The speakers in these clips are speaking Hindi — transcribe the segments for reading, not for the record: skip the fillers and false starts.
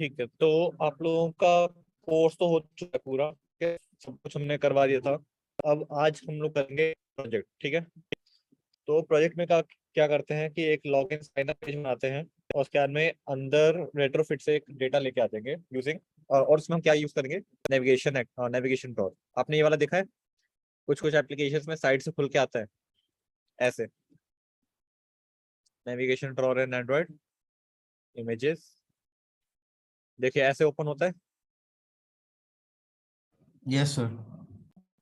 ठीक है, तो आप लोगों का कोर्स तो हो चुका है पूरा, ठीक है, सब कुछ हमने करवा दिया था। अब आज हम लोग करेंगे प्रोजेक्ट, ठीक है। तो प्रोजेक्ट में क्या करते हैं कि एक लॉगिन साइन अप पेज बनाते हैं, और उसके बाद में अंदर रेट्रोफिट से एक डेटा लेके आ जाएंगे यूजिंग, और उसमें हम क्या यूज करेंगे, नेविगेशन नेविगेशन टूल। आपने ये वाला देखा है, कुछ कुछ एप्लीकेशंस में साइड से खुल के आता है ऐसे, navigation drawer and Android images, देखिए ऐसे ओपन होता है यस सर।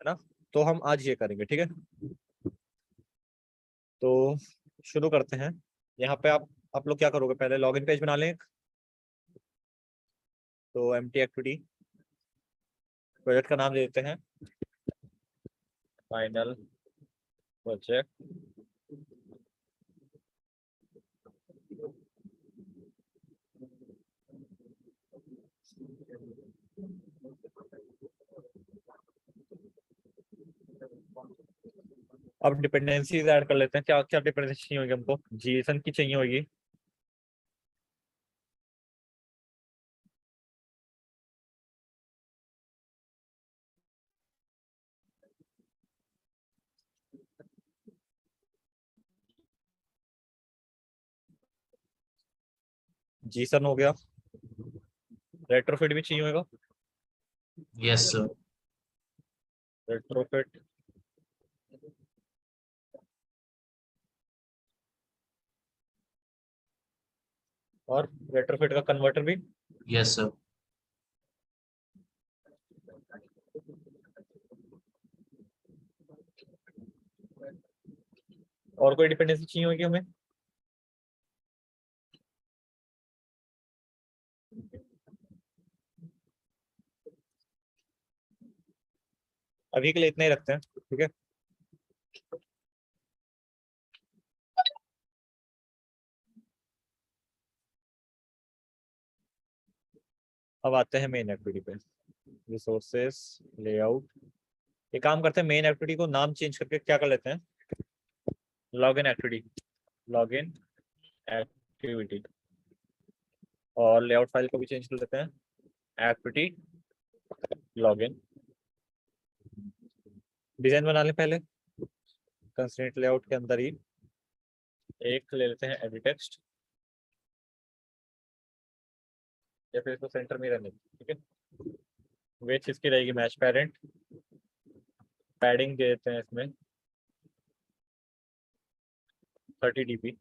ना। तो हम आज ये करेंगे, ठीक है। तो शुरू करते हैं। यहाँ पे आप लोग क्या करोगे, पहले लॉगिन पेज बना लें। तो एम्प्टी एक्टिविटी, प्रोजेक्ट का नाम दे देते हैं फाइनल प्रोजेक्ट। अब डिपेंडेंसीज ऐड कर लेते हैं, क्या क्या डिपेंडेंसी चाहिए होगी हमको, जीएसएन की चाहिए होगी। जीसन हो गया, रेट्रोफिट भी चाहिए होगा, यस सर। रेट्रोफिट। और रेट्रोफिट का कन्वर्टर भी। Yes sir. और कोई डिपेंडेंसी चाहिए होगी हमें। अभी के लिए इतना ही रखते हैं, ठीक है। अब आते हैं मेन एक्टिविटी पे, रिसोर्सेस, लेआउट। ये काम करते हैं, मेन एक्टिविटी को नाम चेंज करके क्या कर लेते हैं, लॉगिन एक्टिविटी, लॉगिन एक्टिविटी। और लेआउट फाइल को भी चेंज कर लेते हैं, एक्टिविटी लॉगिन। डिजाइन बना लें पहले, कंस्ट्रेंट लेआउट के अंदर ही एक ले लेते हैं एडिट टेक्स्ट, या फिर इसको सेंटर में रहने, ठीक है। वेट इसकी रहेगी मैच पेरेंट, पैडिंग दे देते हैं इसमें 30 dp।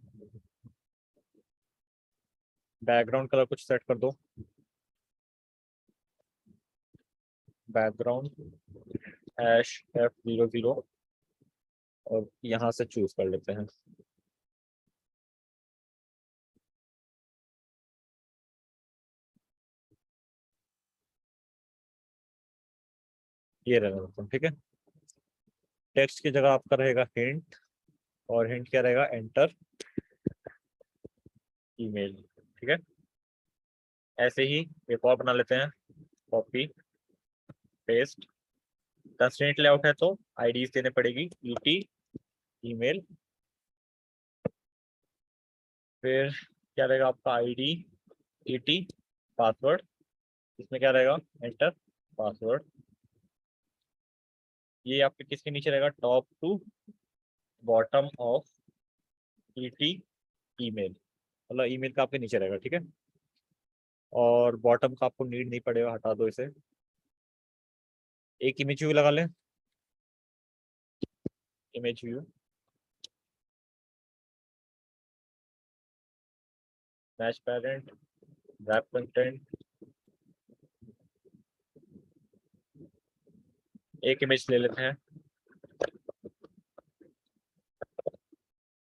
बैकग्राउंड कलर कुछ सेट कर दो, बैकग्राउंड F00, और यहाँ से चूज कर लेते हैं। ये रहना देते हैं, ठीक है। टेक्स्ट की जगह आपका रहेगा हिंट, और हिंट क्या रहेगा, एंटर ईमेल, ठीक है। ऐसे ही एक और बना लेते हैं, कॉपी पेस्ट। कंस्ट्रेंट लेआउट है तो आईडीज देने पड़ेगी, यूटी ईमेल, फिर क्या रहेगा आपका आईडी, ईटी पासवर्ड, इसमें क्या रहेगा, एंटर पासवर्ड। ये आपके किसके नीचे रहेगा, top to bottom of ET email, मतलब ईमेल का आपके नीचे रहेगा, ठीक है। और बॉटम का आपको नीड नहीं पड़ेगा, हटा दो इसे। एक इमेज व्यू लगा लें, image view, match parent, wrap content, एक इमेज ले लेते हैं,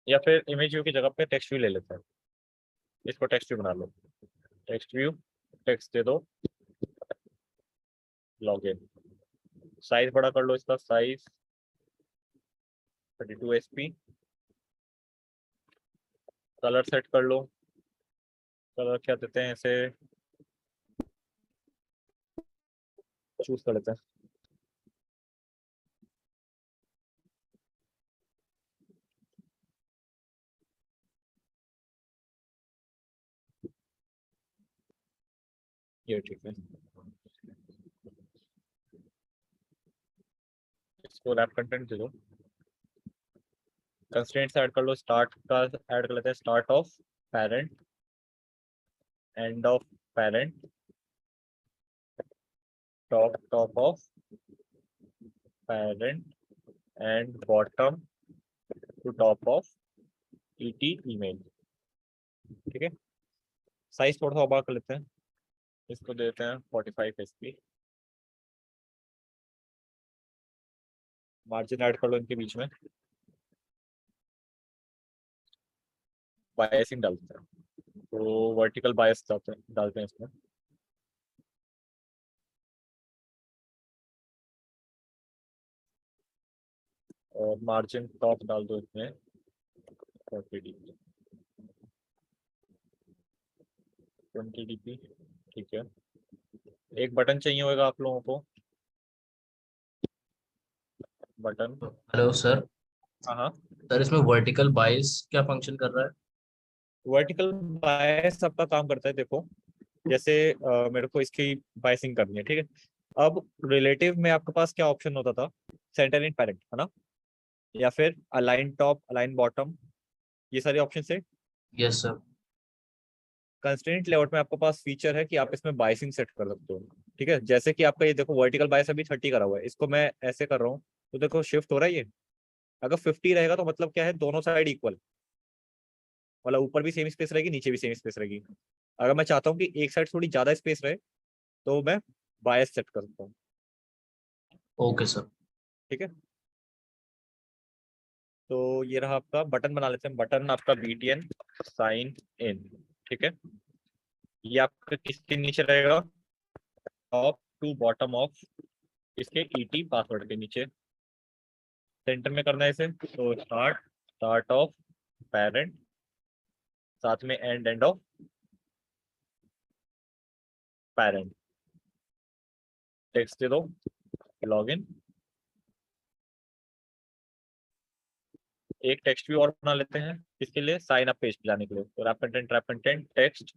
या फिर इमेज व्यू की जगह पे टेक्स्ट व्यू ले लेते हैं। इसको टेक्स्ट व्यू बना लो, टेक्स्ट व्यू, टेक्स्ट दे दो, लॉगिन। साइज बड़ा कर लो, इसका साइज 32 SP। कलर सेट कर लो, कलर क्या देते हैं इसे, चूज कर लेते हैं। ये ठीक है, इसको रैप कंटेंट दे दो। कंस्ट्रेंट्स ऐड कर लो, स्टार्ट का ऐड कर लेते हैं, start of parent, end of parent, top top of parent, and bottom to top of ET email. ठीक है, साइज थोड़ा सा बड़ा कर लेते हैं, इसको देते हैं 45 SP। मार्जिन ऐड कर लो इनके बीच में, बायसिंग डालते हैं, तो वर्टिकल बायस डालते हैं इसमें। और मार्जिन टॉप डाल दो इसमें 40 DP, 20 DP। ठीक है, एक बटन चाहिए होगा आप लोगों को, बटन। Hello sir. हाँ हाँ, सर इसमें वर्टिकल बाइस क्या फंक्शन कर रहा है? वर्टिकल बायस सबका काम करता है, देखो जैसे मेरे को इसकी बायसिंग करनी है, ठीक है। अब रिलेटिव में आपके पास क्या ऑप्शन होता था, सेंटर इन पैरेंट है ना, या फिर अलाइन टॉप, अलाइन बॉटम, ये सारे ऑप्शन से। Yes sir. कंस्ट्रेंट लेआउट में आपके पास फीचर है कि आप इसमें बाइसिंग सेट कर सकते हो। ठीक है, जैसे कि आपका ये देखो वर्टिकल बायस अभी 30 करा हुआ है, इसको मैं ऐसे कर रहा हूँ तो देखो शिफ्ट हो रहा है ये। अगर 50 रहेगा तो मतलब क्या है, दोनों साइड इक्वल, मतलब ऊपर भी सेम स्पेस रहेगी, नीचे भी सेम स्पेस रहेगी। अगर मैं चाहता हूँ कि एक साइड थोड़ी ज्यादा स्पेस रहे तो मैं बायस सेट कर सकता हूँ। Okay sir. ठीक है, तो ये रहा आपका बटन, बना लेते हैं बटन आपका BTN साइन इन। ठीक है, ये आपका किसके नीचे रहेगा, टॉप टू बॉटम ऑफ इसके ET पासवर्ड के नीचे। सेंटर में करना है इसे, तो स्टार्ट, स्टार्ट ऑफ पेरेंट, साथ में end, end of parent. Text दे दो, लॉगिन। एक टेक्स्ट भी और बना लेते हैं इसके लिए, साइन अप पेज पे जाने के लिए, तो wrap content text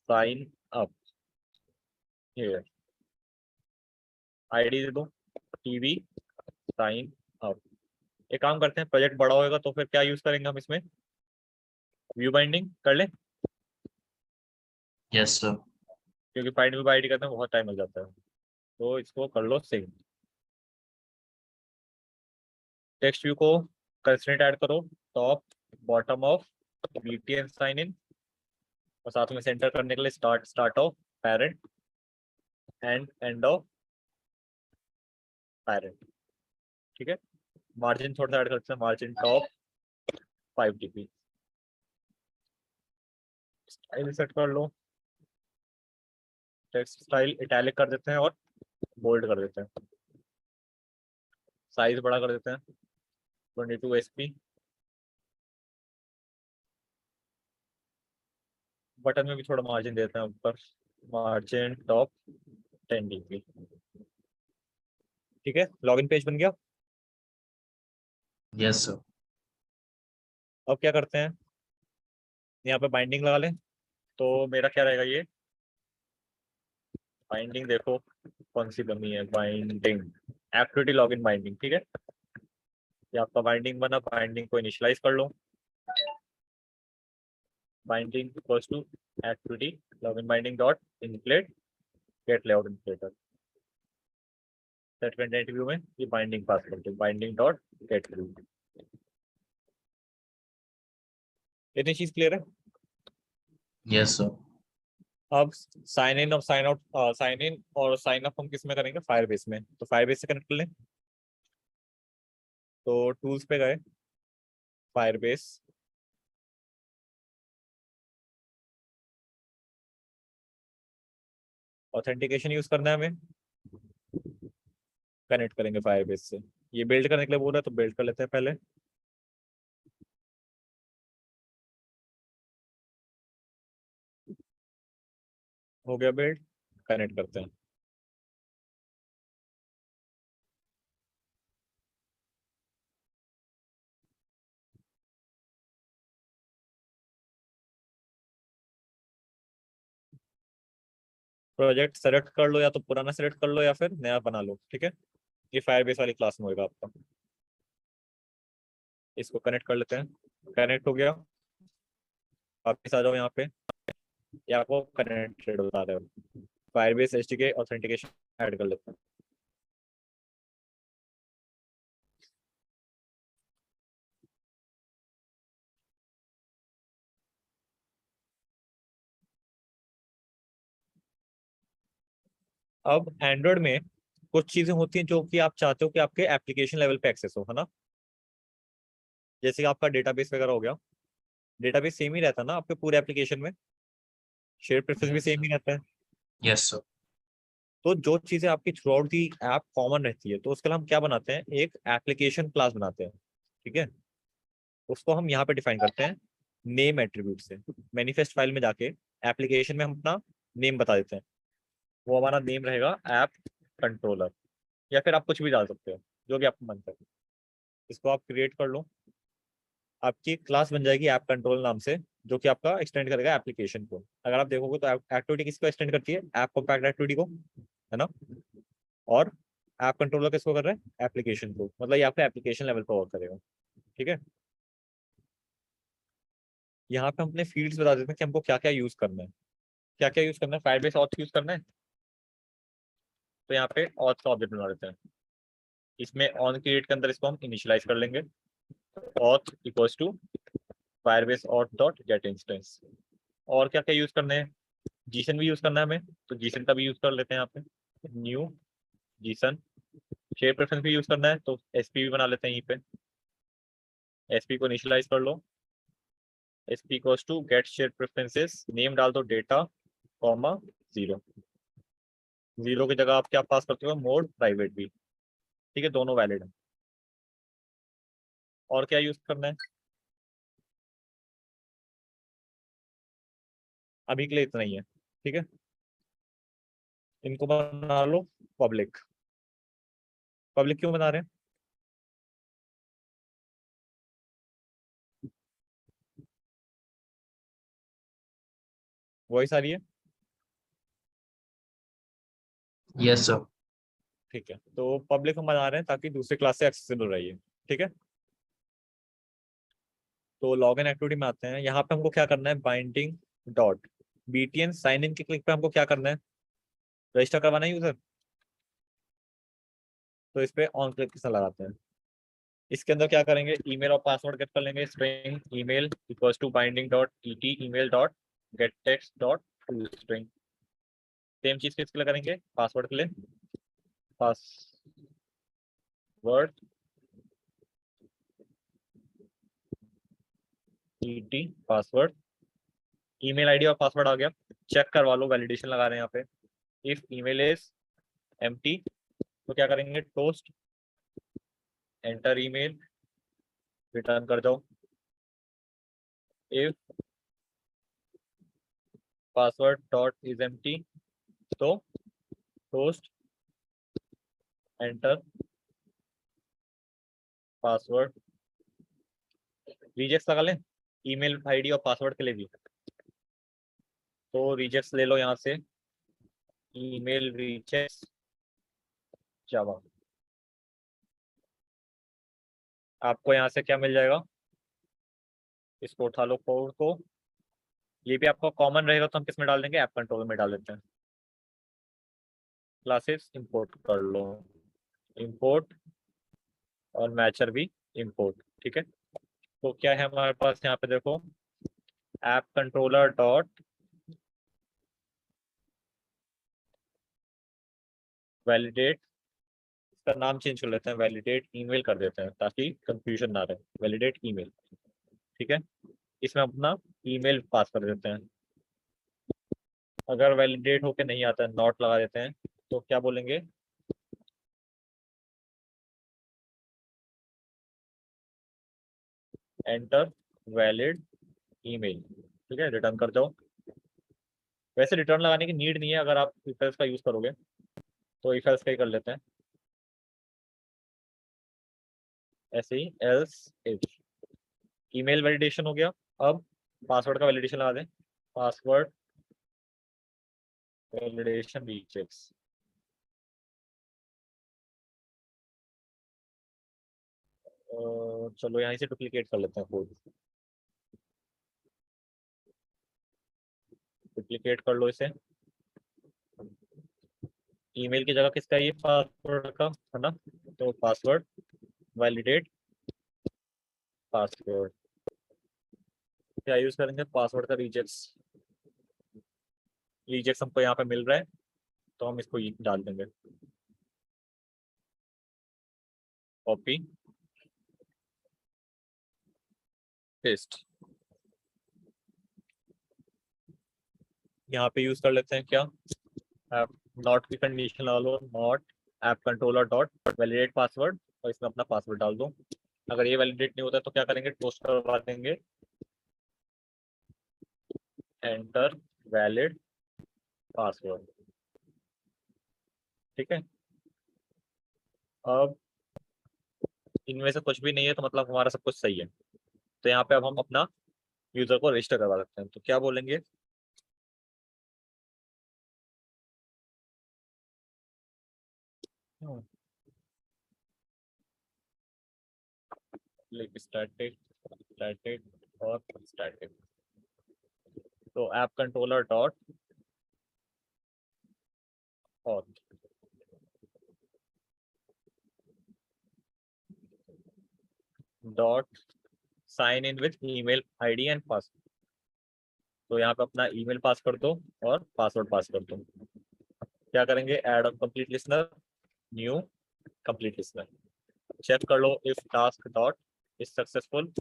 sign up. ये ID दे दो, TV साइन अप। एक काम करते हैं, प्रोजेक्ट बड़ा होगा तो फिर क्या यूज करेंगे हम इसमें, व्यू बाइंडिंग कर ले, यस सर। क्योंकि फाइंड व्यू ID करते हैं बहुत टाइम लग जाता है, तो इसको कर लो सेव। टेक्स्ट व्यू को कंस्ट्रेंट ऐड करो, top bottom of BTN sign in, और साथ में सेंटर करने के लिए start, start of parent, end, end of parent. ठीक है, मार्जिन थोड़ा सा ऐड करते हैं, margin top 5 DP। Style set कर लो, टेक्स्ट स्टाइल इटैलिक कर देते हैं और बोल्ड कर देते हैं। साइज बड़ा कर देते हैं 22 SP। बटन में भी थोड़ा मार्जिन देते हैं ऊपर, मार्जिन टॉप 10 DP। ठीक है, लॉगिन पेज बन गया। Yes sir. अब क्या करते हैं, यहाँ पे बाइंडिंग लगा लें, तो मेरा क्या रहेगा ये बाइंडिंग, देखो कौन सी बनी है बाइंडिंग, एक्टिविटी लॉगिन बाइंडिंग। ठीक है, ये आपका बाइंडिंग बना, बाइंडिंग को इनिशियलाइज कर लो, binding equals to activity login binding dot inflate get layout inflater. Set content view में ये बाइंडिंग पास करते हैं, बाइंडिंग डॉट गेट व्यू। इतनी चीज क्लियर है। Yes sir. अब साइन इन और साइन आउट, साइन इन और साइन अप हम किस में करेंगे, फायरबेस में, तो फायरबेस से कनेक्ट कर लें। तो टूल्स पे गए, फायरबेस, ऑथेंटिकेशन यूज करना है हमें, कनेक्ट करेंगे फायरबेस से। ये बिल्ड करने के लिए बोल रहा है तो बिल्ड कर लेते हैं पहले। हो गया बिल्ड, कनेक्ट करते हैं। प्रोजेक्ट सेलेक्ट कर लो, या तो पुराना सेलेक्ट कर लो या फिर नया बना लो, ठीक है। ये फायरबेस वाली क्लास में होगा आपका। इसको कनेक्ट कर लेते हैं। कनेक्ट हो गया, वापस आ जाओ यहाँ पे, ये आपको कनेक्टेड बता रहे हो। फायरबेस एसडीके ऑथेंटिकेशन ऐड कर लेते हैं। अब एंड्रॉइड में कुछ चीजें होती हैं जो कि आप चाहते हो कि आपके एप्लीकेशन लेवल पे एक्सेस हो, है ना। जैसे कि आपका डेटाबेस वगैरह हो गया, डेटाबेस सेम ही रहता है ना आपके पूरे एप्लीकेशन में, शेयर प्रेफरेंस भी Yes, सेम sir. ही रहता है। Yes, sir. तो जो चीजें आपकी through out the app common रहती है, तो उसके लिए हम क्या बनाते हैं, एक एप्लीकेशन क्लास बनाते हैं, ठीक है। उसको हम यहाँ पे डिफाइन करते हैं नेम एट्रीब्यूट से। मैनिफेस्ट फाइल में जाके एप्लीकेशन में हम अपना नेम बता देते हैं, वो हमारा नेम रहेगा ऐप कंट्रोलर, या फिर आप कुछ भी डाल सकते हो जो भी आपको मन करे। इसको आप क्रिएट कर लो, आपकी क्लास बन जाएगी ऐप कंट्रोल नाम से, जो कि आपका एक्सटेंड करेगा एप्लीकेशन को। अगर आप देखोगे तो एक्टिविटी किसको एक्सटेंड करती है, ऐप कॉम्पैक्ट एक्टिविटी को, है ना। और ऐप कंट्रोलर किसको कर रहा है, एप्लीकेशन को, मतलब ये आपका एप्लीकेशन लेवल पर वर्क करेगा, ठीक है। यहाँ पे हम अपने फील्ड्स बता देते हैं कि हमको क्या क्या यूज करना है। क्या क्या यूज करना है, फायरबेस ऑथ यूज करना है, तो यहाँ पे ऑथ का ऑब्जेक्ट बना देते हैं। इसमें ऑन क्रिएट के अंदर इसको हम इनिशियलाइज कर लेंगे, auth equals to Firebase auth dot get instance. और क्या क्या यूज करने हैं, जीसन भी यूज करना है हमें, तो जीसन का भी यूज कर लेते हैं यहाँ पे, न्यू जीसन। शेयर प्रेफरेंस भी यूज करना है, तो एसपी भी बना लेते हैं यहीं पे। एसपी को इनिशियलाइज कर लो, SP equals to get shared preferences, name डाल दो डेटा कॉमा 0। 0 की जगह आप क्या पास करते हो, मोड प्राइवेट भी, ठीक है, दोनों वैलिड है। और क्या यूज करना है, अभी के लिए इतना ही है, ठीक है। इनको बना लो पब्लिक। पब्लिक क्यों बना रहे हैं, वॉइस आ रही है, Yes, sir. ठीक है। तो पब्लिक हम बना रहे हैं ताकि दूसरे क्लास से एक्सेसिबल रहिए, ठीक है। तो लॉग इन एक्टिविटी में आते हैं, यहाँ पे हमको क्या करना है, binding dot BTN sign in के क्लिक पे हमको क्या करना है, रजिस्टर करवाना है यूजर, तो इस पे ऑन क्लिक से लगाते हैं। इसके अंदर क्या करेंगे, ईमेल और पासवर्ड गेट कर लेंगे, string email equals to binding dot ET email dot get text dot to string. Same चीज किसके लिए करेंगे, पासवर्ड के लिए, password ET password, email ID और पासवर्ड आ गया। चेक करवा लो, वैलिडेशन लगा रहे हैं यहाँ पे, इफ ईमेल इज एम्प्टी तो क्या करेंगे, टोस्ट एंटर ईमेल, रिटर्न कर दो। If password dot is empty तो टोस्ट एंटर पासवर्ड। रिजेक्ट्स लगा लें ईमेल आईडी और पासवर्ड के लिए भी, तो रिजेक्ट्स ले लो यहाँ से, ईमेल रिजेक्ट्स जावा। आपको यहाँ से क्या मिल जाएगा, इसको उठा लो कोड को, ये भी आपका कॉमन रहेगा, तो हम किस में डाल देंगे, ऐप कंट्रोल में डाल देते हैं। क्लासेस इंपोर्ट कर लो, इंपोर्ट और मैचर भी इंपोर्ट, ठीक है। तो क्या है हमारे पास यहाँ पे देखो, ऐप कंट्रोलर डॉट वैलिडेट, इसका नाम चेंज कर लेते हैं, वैलिडेट ईमेल कर देते हैं ताकि कंफ्यूजन ना रहे, वैलिडेट ईमेल, ठीक है। इसमें अपना ईमेल पास कर देते हैं। अगर वैलिडेट होके नहीं आता है, नॉट लगा देते हैं, तो क्या बोलेंगे, एंटर वैलिड ईमेल, ठीक है, रिटर्न कर दो। वैसे रिटर्न लगाने की नीड नहीं है, अगर आप इफ एल्स का यूज करोगे तो इफ एल्स का ही कर लेते हैं, ऐसे ही एल्स इफ। ईमेल वैलिडेशन हो गया, अब पासवर्ड का वैलिडेशन लगा दें, पासवर्ड वैलिडेशन रीचेक्स। चलो यहाँ से डुप्लीकेट कर लेते हैं कोड। डुप्लीकेट कर लो इसे। ईमेल की जगह किसका ये पासवर्ड का है ना, तो पासवर्ड वैलिडेट पासवर्ड क्या यूज करेंगे, पासवर्ड का रिजेक्स। रिजेक्स हमको यहाँ पे मिल रहा है तो हम इसको डाल देंगे, कॉपी पेस्ट। यहाँ पे यूज कर लेते हैं क्या, ऐप नॉट की कंडीशन डालो, not app controller dot validate password, और इसमें अपना पासवर्ड डाल दो। अगर ये वैलिडेट नहीं होता तो क्या करेंगे, टोस्ट करवा देंगे, एंटर वैलिड पासवर्ड। ठीक है, अब इनमें से कुछ भी नहीं है तो मतलब हमारा सब कुछ सही है। तो यहाँ पे अब हम अपना यूजर को रजिस्टर करवा सकते हैं, तो क्या बोलेंगे, लाइक स्टैटिक स्टैटिक और स्टैटिक। तो ऐप कंट्रोलर डॉट और dot sign in with email ID and password. तो यहाँ पे अपना ईमेल पास कर दो और पासवर्ड पास कर दो। क्या करेंगे, add on complete listener, new complete listener. Check कर लो if task dot is successful,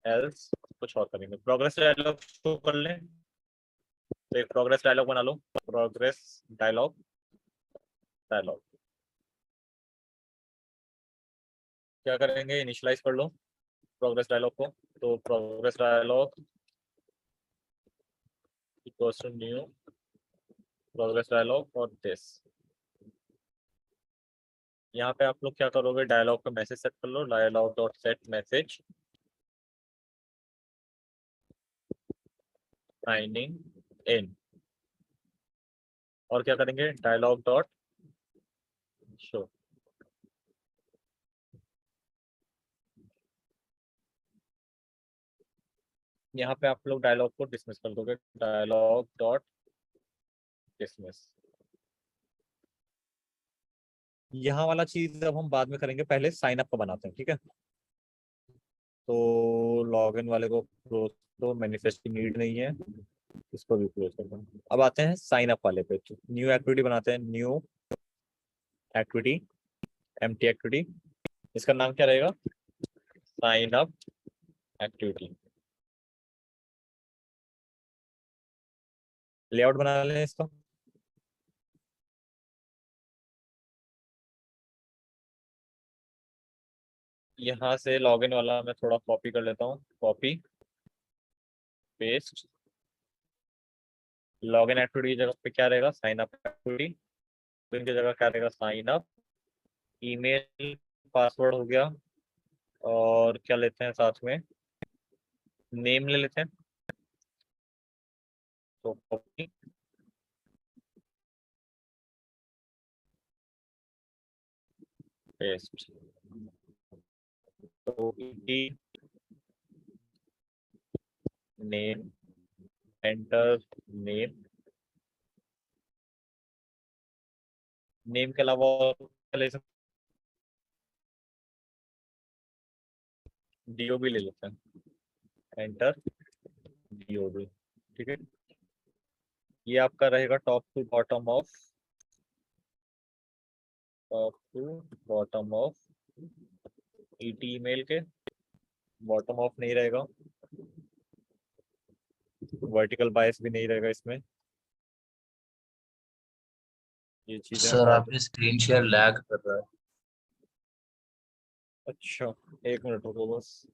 else कुछ और करेंगे। प्रोग्रेस डायलॉग शो कर लें, तो एक प्रोग्रेस डायलॉग बना लो, प्रोग्रेस डायलॉग डायलॉग। क्या करेंगे, इनिशियलाइज कर लो प्रोग्रेस डायलॉग को, तो progress dialog equals to new progress dialog और दिस। यहाँ पे आप लोग क्या करोगे, डायलॉग का मैसेज सेट कर लो, dialog dot set message signing in. और क्या करेंगे, डायलॉग डॉट शो। यहाँ पे आप लोग डायलॉग को डिसमिस कर दोगे, डायलॉग डॉट डिसमिस। यहाँ वाला चीज अब हम बाद में करेंगे, पहले साइन अप का बनाते हैं, ठीक है। तो लॉगिन वाले को क्लोज, तो मैनिफेस्ट की नीड नहीं है, इसको भी क्लोज कर दो। अब आते हैं साइन अप वाले पे, तो न्यू एक्टिविटी बनाते हैं, न्यू एक्टिविटी एम्प्टी एक्टिविटी। इसका नाम क्या रहेगा, साइन अप एक्टिविटी। लेआउट बना लें इसका। यहाँ से लॉगिन वाला मैं थोड़ा कॉपी कर लेता हूँ, कॉपी पेस्ट। लॉगिन एक्टिविटी की जगह पे क्या रहेगा, साइन अप एक्टिविटी। तो इनकी जगह क्या रहेगा, साइन अप। ईमेल पासवर्ड हो गया, और क्या लेते हैं साथ में, नेम ले लेते हैं, तो कॉपी पेस्ट। तो नेम, एंटर नेम। नेम के अलावा और क्या ले सकते, डीओ भी ले लेते हैं, एंटर डीओ भी। ठीक है, ये आपका रहेगा top to bottom of, top to bottom of ET email के। बॉटम ऑफ नहीं रहेगा, वर्टिकल बायस भी नहीं रहेगा इसमें, ये चीजें सर हटा दो। आपकी स्क्रीन शेयर लैग कर रहा है। अच्छा, एक मिनट रुको बस।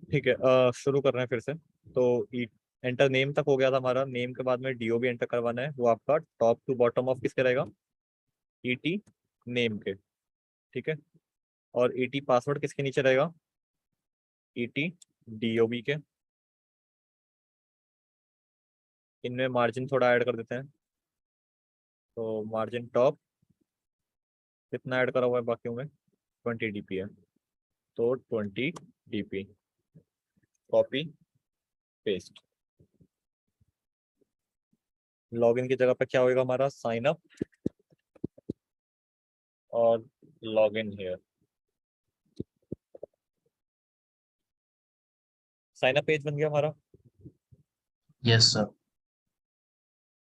ठीक है, शुरू कर रहे हैं फिर से। तो एंटर नेम तक हो गया था हमारा। नेम के बाद में डीओ भी एंटर करवाना है, वो आपका टॉप टू बॉटम ऑफ किसके रहेगा, ईटी नेम के। ठीक है, और ईटी पासवर्ड किसके नीचे रहेगा, ईटी डीओबी के। इनमें मार्जिन थोड़ा ऐड कर देते हैं, तो मार्जिन टॉप कितना ऐड करा हुआ है बाकियों में, 20 DP है, तो 20 DP। Copy paste. लॉगिन की जगह पे क्या होगा हमारा, साइन अप और login here. Sign up page बन गया हमारा। Yes sir.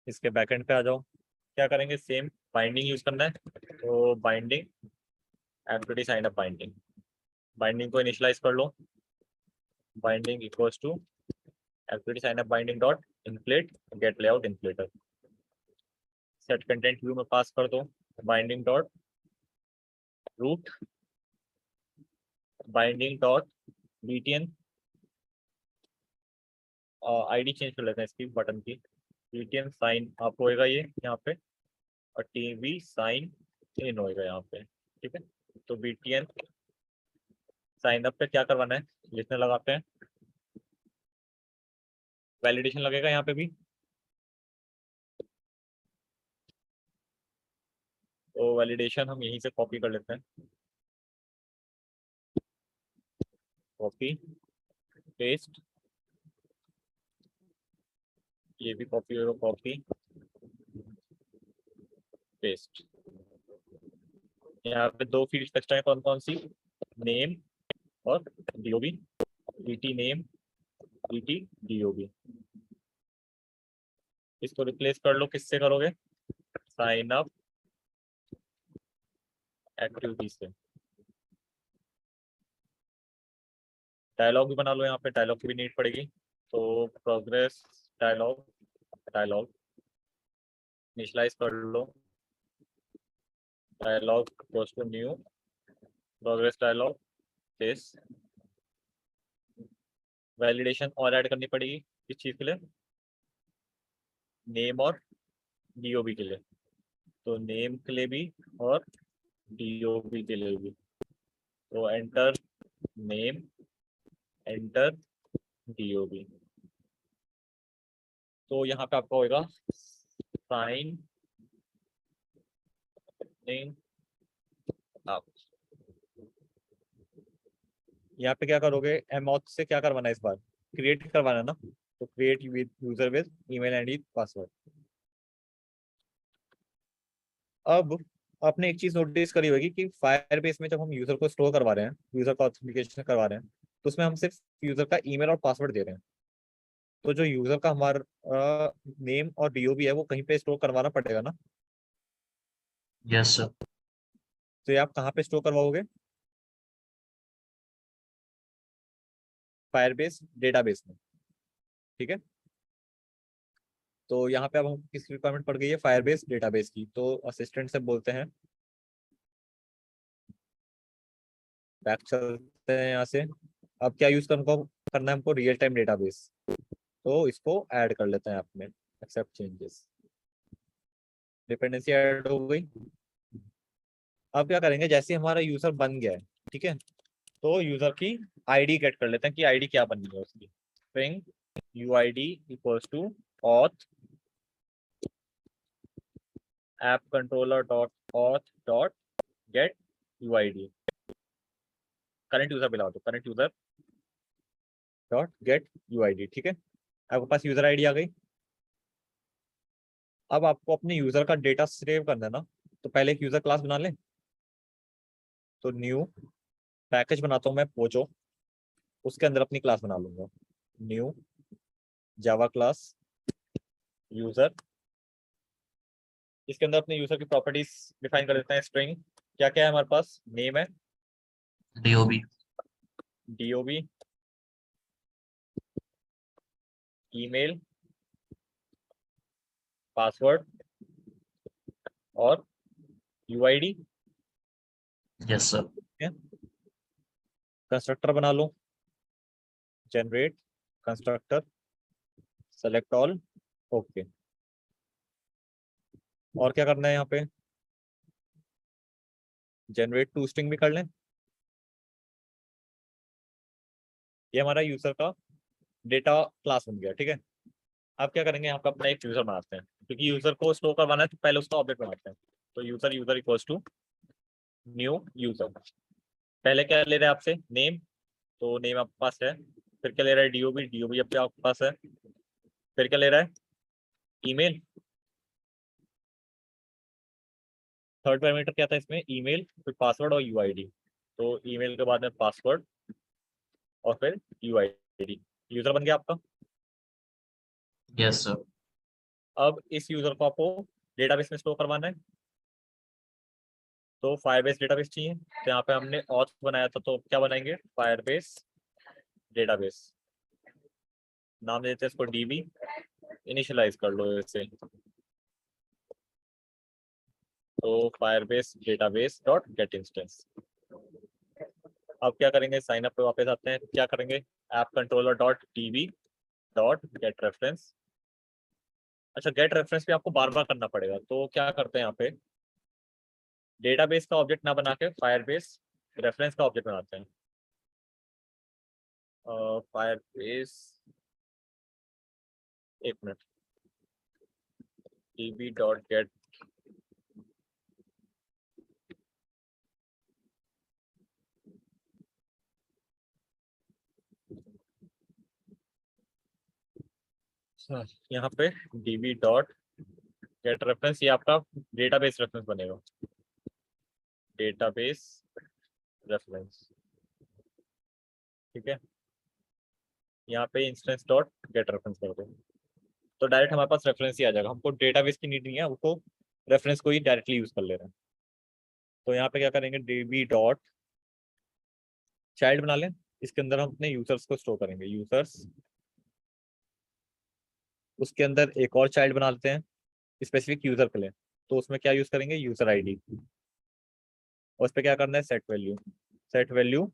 इसके बैकएंड पे आ जाओ। क्या करेंगे, सेम बाइंडिंग यूज करना है, तो binding MTD sign up binding. Binding को इनिशियलाइज कर लो। Binding equals to MTD sign up binding dot inflate get layout inflater. Set content view में पास कर दो binding dot root binding dot BTN. ID change कर लेते हैं इसकी बटन की, बीटीएन साइन अप होएगा ये यहाँ पे, और टीवी साइन इन होएगा यहाँ पे। ठीक है, तो बीटीएन साइन अप पे क्या करवाना है, लिखने लगाते हैं, वैलिडेशन लगेगा यहाँ पे भी। तो वैलिडेशन हम यहीं से कॉपी कर लेते हैं, कॉपी पेस्ट, ये भी कॉपी होगा, कॉपी पेस्ट। यहाँ पे दो फील्ड एक्स्ट्रा है, कौन कौन सी, नेम और DOB. ET name, ET DOB. इसको रिप्लेस कर लो, किससे करोगे, साइन अप एक्टिविटी से। डायलॉग भी बना लो, यहाँ पे डायलॉग की भी नीड पड़ेगी, तो प्रोग्रेस डायलॉग, डायलॉग इनिशियलाइज कर लो, dialog goes to new progress dialog this. Validation और ऐड करनी पड़ेगी किस चीज के लिए, नेम और डीओबी के लिए, तो नेम के लिए भी और डीओबी के लिए भी। तो एंटर नेम, एंटर डीओबी। तो यहाँ पे आपका होगा साइन इन अप। यहाँ पे क्या करोगे, एमऑथ से क्या करवाना है इस बार, क्रिएट करवाना है ना, तो create with user with email ID password. अब आपने एक चीज नोटिस करी होगी कि फायरबेस में जब हम यूजर को स्टोर करवा रहे हैं, यूजर का ऑथेंटिकेशन करवा रहे हैं, तो उसमें हम सिर्फ यूजर का ईमेल और पासवर्ड दे रहे हैं। तो जो यूजर का हमारा नेम और डीओबी है वो कहीं पे स्टोर करवाना पड़ेगा ना। Yes sir. तो ये आप कहाँ पे स्टोर करवाओगे, फायरबेस डेटाबेस में। ठीक है, तो यहाँ पे अब हम किस रिक्वायरमेंट पड़ गई है, फायरबेस डेटाबेस की। तो असिस्टेंट से बोलते हैं, बैक चलते हैं यहाँ से। अब क्या यूज करना है हमको, रियल टाइम डेटाबेस। तो इसको ऐड कर लेते हैं आपने, एक्सेप्ट चेंजेस, डिपेंडेंसी ऐड हो गई। अब क्या करेंगे, जैसे हमारा यूजर बन गया है, ठीक है, तो यूजर की आईडी गेट कर लेते हैं कि आईडी क्या बनी है उसकी। String UID equals to auth app controller dot auth dot get UID. Current user मिला दो, current user dot get UID. ठीक है, आपके पास यूजर आईडी आ गई। अब आपको अपने यूजर का डेटा सेव करना है ना, तो पहले एक यूजर क्लास बना लें। तो न्यू पैकेज बनाता हूँ मैं पोचो, उसके अंदर अपनी क्लास बना लूंगा, न्यू जावा क्लास यूजर। इसके अंदर अपने यूजर की प्रॉपर्टीज डिफाइन कर देते हैं। स्ट्रिंग क्या क्या है हमारे पास, नेम है, डीओबी। डीओबी, ईमेल, पासवर्ड और यूआईडी। Yes sir. कंस्ट्रक्टर बना लो, generate constructor, select all, okay. और क्या करना है यहाँ पे, जनरेट टू स्ट्रिंग भी कर लें। ये हमारा यूजर का डेटा क्लास बन गया, ठीक है। अब क्या करेंगे, यहाँ पे अपना एक यूजर बनाते हैं, क्योंकि यूजर को स्टोर करवाना है तो पहले उसका ऑब्जेक्ट बनाते हैं। तो user user equals to new user. पहले क्या ले रहा है आपसे, नेम, तो नेम आपके पास है। फिर क्या ले रहा है, डीओबी, डीओबी आपके पास है। फिर क्या ले रहा है, ईमेल। थर्ड पैरामीटर क्या था इसमें, ईमेल, फिर पासवर्ड और यूआईडी। तो ईमेल के बाद में पासवर्ड और फिर यूआईडी। यूजर बन गया आपका। yes sir, अब इस यूजर को आपको डेटाबेस में स्टोर करवाना है, तो फायरबेस डेटाबेस चाहिए। तो यहाँ पे हमने ऑथ बनाया था, तो क्या बनाएंगे, फायरबेस डेटाबेस। नाम देते हैं इसको डीबी, इनिशियलाइज कर लो इसे, तो Firebase database dot get instance. अब क्या करेंगे, साइन अप पे वापस आते हैं, क्या करेंगे, app controller dot DB dot gate reference. अच्छा, गेट रेफरेंस भी आपको बार बार करना पड़ेगा, तो क्या करते हैं यहाँ पे, डेटाबेस का ऑब्जेक्ट ना बना के फायरबेस रेफरेंस का ऑब्जेक्ट बनाते हैं। फायरबेस, एक मिनट, db डॉट गेट, यहाँ पे db डॉट गेट रेफरेंस, ये आपका डेटाबेस रेफरेंस बनेगा, डेटाबेस रेफरेंस, ठीक है। यहाँ पे इंस्टेंस डॉट गेट रेफरेंस कर दो, तो डायरेक्ट हमारे पास रेफरेंस ही आ जाएगा, हमको डेटाबेस की नीड नहीं है, उसको रेफरेंस को ही डायरेक्टली यूज कर ले रहे हैं। तो यहाँ पे क्या करेंगे, db डॉट चाइल्ड बना लें, इसके अंदर हम अपने यूजर्स को स्टोर करेंगे, यूजर्स। उसके अंदर एक और चाइल्ड बना लेते हैं स्पेसिफिक यूजर के लिए, तो उसमें क्या यूज करेंगे, यूजर आईडी। और उस पर क्या करना है, set value, set value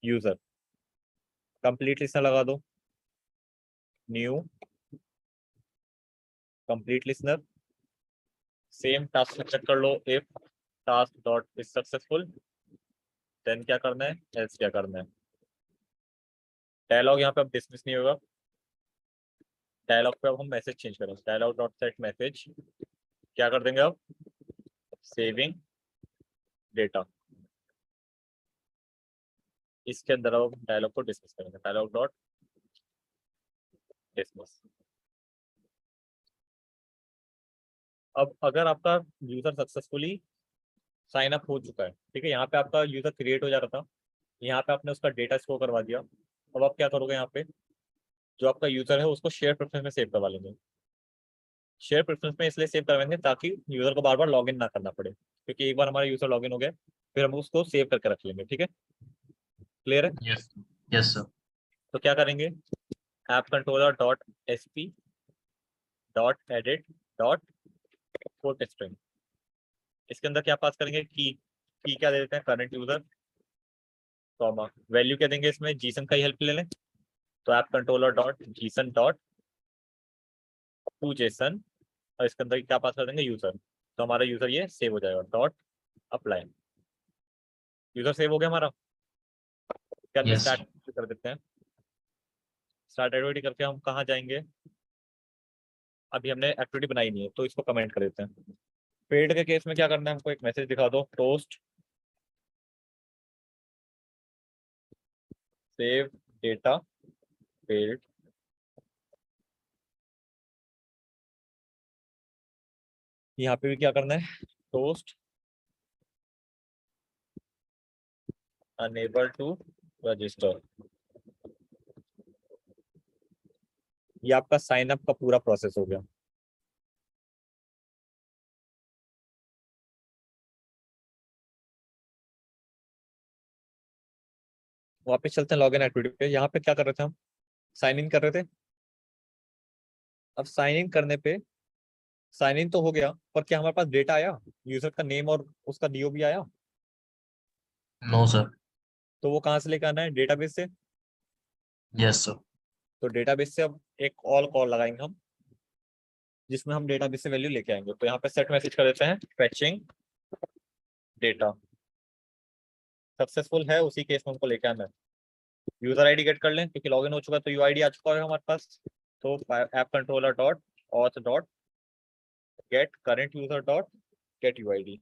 user. Complete listener लगा दो, new complete listener. Same task में चेक कर लो, if task dot is successful, then क्या करना है, एल्स क्या करना है। डायलॉग यहाँ पे अब डिसमिस नहीं होगा, डायलॉग पे अब हम मैसेज चेंज करेंगे, डायलॉग डॉट सेट मैसेज, क्या कर देंगे अब, सेविंग डेटा। इसके अंदर अब डायलॉग को डिसमिस करेंगे, डायलॉग डॉट डिसमिस। अब अगर आपका यूजर सक्सेसफुली साइन अप हो चुका है, ठीक है, यहाँ पे आपका यूजर क्रिएट हो जा रहा था, यहाँ पे आपने उसका डेटा स्टोर करवा दिया। अब आप क्या करोगे, यहाँ पे जो आपका यूजर है उसको शेयर प्रेफरेंस में सेव करवा लेंगे। शेयर प्रेफरेंस में इसलिए सेव करवाएंगे ताकि यूजर को बार बार लॉगिन ना करना पड़े, क्योंकि एक बार हमारा यूजर लॉगिन हो गया फिर हम उसको सेव करके रख लेंगे, ठीक है, क्लियर है। yes yes sir, तो क्या करेंगे, app controller dot S P dot edit dot quote string, इसके अंदर क्या पास करेंगे, की क्या दे देते हैं, करंट यूजर, कॉमा वैल्यू क्या देंगे, इसमें जीसन का ही हेल्प ले लें, तो app controller dot Jason dot to Jason, और इसके अंदर क्या पास कर देंगे, यूजर। तो हमारा यूजर ये सेव हो जाएगा, डॉट अप्लाई, यूजर सेव हो गया हमारा। क्या yes स्टार्ट sir, कर देते हैं, स्टार्ट एक्टिविटी करके हम कहाँ जाएंगे, अभी हमने एक्टिविटी बनाई नहीं है तो इसको कमेंट कर देते हैं। पेड के केस में क्या करना है, हमको एक मैसेज दिखा दो, टोस्ट सेव डेटा पेड। यहाँ पे भी क्या करना है, टोस्ट अनेबल टू रजिस्टर। ये आपका साइन अप का पूरा प्रोसेस हो गया। वापस चलते हैं लॉगिन एक्टिविटी पे, यहाँ पे क्या कर रहे थे हम, साइन इन कर रहे थे। अब साइन इन करने पे, साइन इन तो हो गया, पर क्या हमारे पास डेटा आया, यूजर का नेम और उसका डीओबी आया, no sir, तो वो कहाँ से लेकर आना है, डेटाबेस से। Yes, sir. तो डेटाबेस से अब एक ऑल कॉल लगाएंगे हम, जिसमें हम डेटाबेस से वैल्यू लेके आएंगे। तो यहाँ पे सेट मैसेज कर देते हैं फेचिंग डेटा। सक्सेसफुल है, उसी केस में हमको लेके आना है। यूजर आईडी गेट कर लें क्योंकि लॉगिन हो चुका है, तो यूआईडी आ चुका है हमारे पास। तो app controller dot auth dot gate current user dot get UID.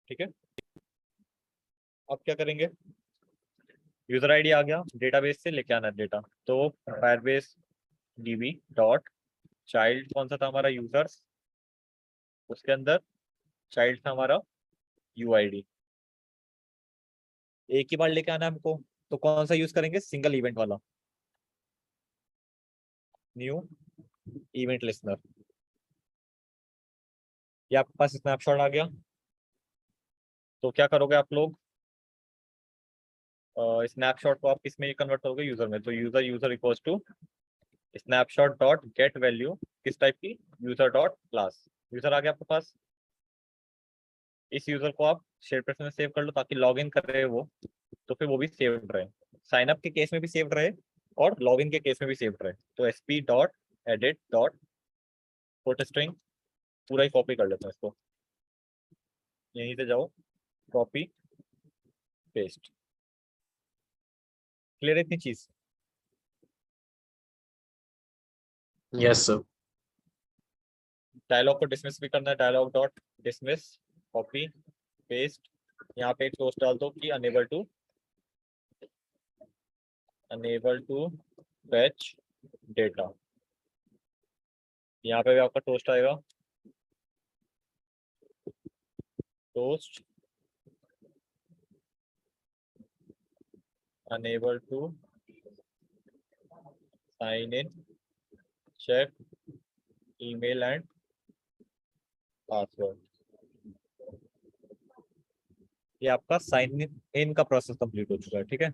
ठीक है, अब क्या करेंगे, यूजर आईडी आ गया, डेटाबेस से लेके आना है डेटा। तो फायरबेस डीबी डॉट चाइल्ड कौन सा था हमारा, यूजर्स, उसके अंदर चाइल्ड था हमारा यूआईडी। एक ही बार लेके आना है हमको, तो कौन सा यूज करेंगे, सिंगल इवेंट वाला, न्यू इवेंट लिस्नर। ये आपके पास स्नैपशॉट आ गया। तो क्या करोगे आप लोग, स्नैपशॉट को आप किस में कन्वर्ट करोगे, यूजर में। तो user user equals to snapshot dot get value किस टाइप की, यूजर डॉट क्लास। यूजर आ गया आपके पास। इस यूजर को आप शेयरप्रेस में सेव कर लो ताकि लॉग इन कर रहे वो, तो फिर वो भी सेव्ड रहे, साइन अप के केस में भी सेव्ड रहे और लॉग इन के केस में भी सेव्ड रहे। तो sp dot edit dot put string पूरा ही कॉपी कर लेते हैं इसको, यहीं से जाओ कॉपी पेस्ट। क्लियर है इतनी चीज। Yes, sir. डायलॉग को डिसमिस भी करना है, dialog dot dismiss copy paste. यहाँ पे एक क्लोज डाल दो कि अनेबल टू फैच डेटा। यहाँ पे भी आपका टोस्ट आएगा, toast unable to sign in check email and password. ये आपका साइन इन का प्रोसेस कंप्लीट हो चुका है। ठीक है,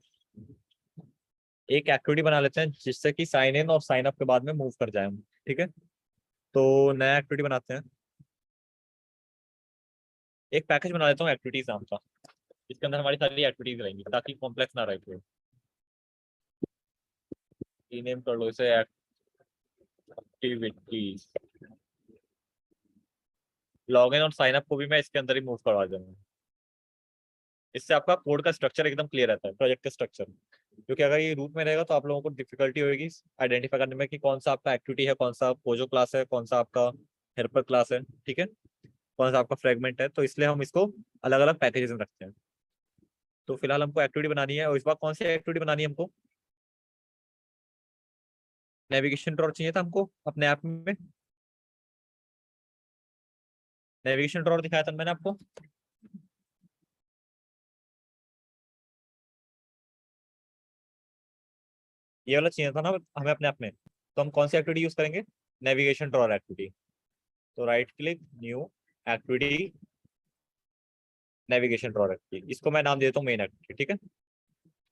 एक एक्टिविटी बना लेते हैं जिससे कि साइन इन और साइन अप के बाद में मूव कर जाए हम। ठीक है, तो नया एक्टिविटी बनाते हैं। एक पैकेज बना लेता हूँ एक्टिविटीज नाम का, इसके अंदर हमारी सारी एक्टिविटीज रहेंगी ताकि कॉम्प्लेक्स ना रहे कोई। रीनेम कर लो इसे एक्टिविटीज। लॉगिन और साइन अप को भी मैं इसके अंदर ही मूव करवा दूंगा। इससे आपका कोड का स्ट्रक्चर एकदम क्लियर रहता है, प्रोजेक्ट का स्ट्रक्चर। क्योंकि अगर ये रूट में रहेगा तो आप लोगों को डिफिकल्टी होगी आइडेंटिफाई करने में कि कौन सा आपका एक्टिविटी है, कौन सा पोजो क्लास है, कौन सा आपका हेल्पर क्लास है। ठीक है, कौन सा आपका फ्रेगमेंट है, तो इसलिए हम इसको अलग अलग पैकेजेस में रखते हैं। तो फिलहाल हमको एक्टिविटी बनानी है, और इस बार कौन सी एक्टिविटी बनानी है हमको, नेविगेशन ड्रॉर चाहिए था हमको अपने ऐप में। नेविगेशन ड्रॉर दिखाया था मैंने आपको। ये वाला चाहिए था ना हमें अपने आप में। तो हम कौन सी एक्टिविटी यूज करेंगे, नेविगेशन ड्रॉर एक्टिविटी। तो right click new activity navigation drawer activity, इसको मैं नाम देता हूँ मेन एक्टिविटी। ठीक है,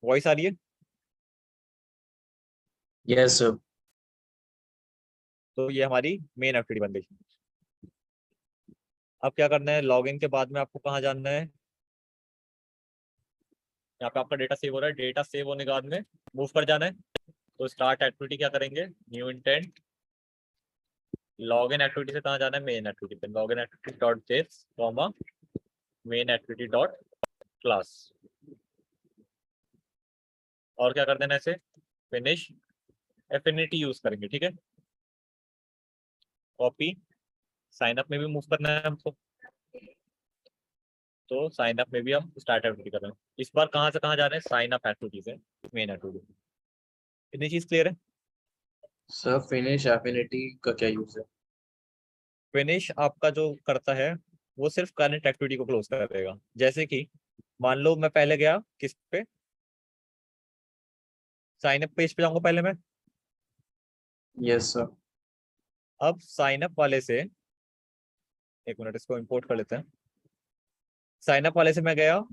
वॉइस आ रही है। Yes, sir. तो ये हमारी मेन एक्टिविटी बन गई। अब क्या करना है, लॉगिन के बाद में आपको कहाँ जानना है, यहाँ पे आपका डेटा सेव हो रहा है, डेटा सेव होने के बाद में मूव कर जाना है। तो स्टार्ट एक्टिविटी क्या करेंगे, न्यू इंटेंट लॉगिन एक्टिविटी से कहाँ जाना है, मेन एक्टिविटी पे। Login activity dot this comma main activity dot class. और क्या कर देना है इसे, फिनिश एफिनिटी यूज करेंगे। ठीक है, कॉपी साइन अप में भी मूव करना है हमको, तो साइन अप में भी हम स्टार्ट एक्टिविटी कर रहे हैं। इस बार कहाँ से कहाँ जा रहे हैं, साइन अप एक्टिविटीज है, मेन एक्टिविटी। इतनी चीज क्लियर है। Sir, finish affinity का क्या यूज है? फिनिश आपका जो करता है वो सिर्फ करंट एक्टिविटी को क्लोज करेगा। जैसे कि मान लो मैं पहले गया किस पे, साइन अप पेज पे जाऊंगा पहले मैं। Yes, sir. अब साइन अप वाले से, एक मिनट इसको इंपोर्ट कर लेते हैं। साइन अप वाले से मैं गया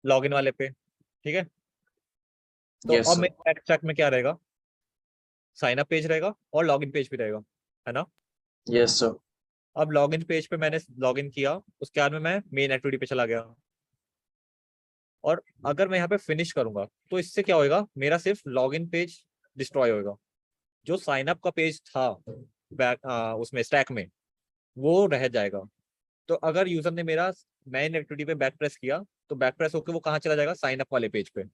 लॉगिन वाले पे। ठीक है, तो Yes, अब sir. मेरे ट्रैक में क्या रहेगा, साइन अप पेज रहेगा और लॉगिन पेज भी रहेगा, है ना। Yes, sir. अब लॉगिन पेज पे मैंने लॉगिन किया, उसके बाद में मैं मेन एक्टिविटी पे चला गया। और अगर मैं यहाँ पे फिनिश करूंगा तो इससे क्या होएगा, मेरा सिर्फ लॉगिन पेज डिस्ट्रॉय होएगा। जो साइन अप का पेज था बैक उसमें स्टैक में, वो रह जाएगा। तो अगर यूजर ने मेरा मेन एक्टिविटी पे बैक प्रेस किया तो बैक प्रेस होकर वो कहाँ चला जाएगा, साइन अप वाले पेज पे।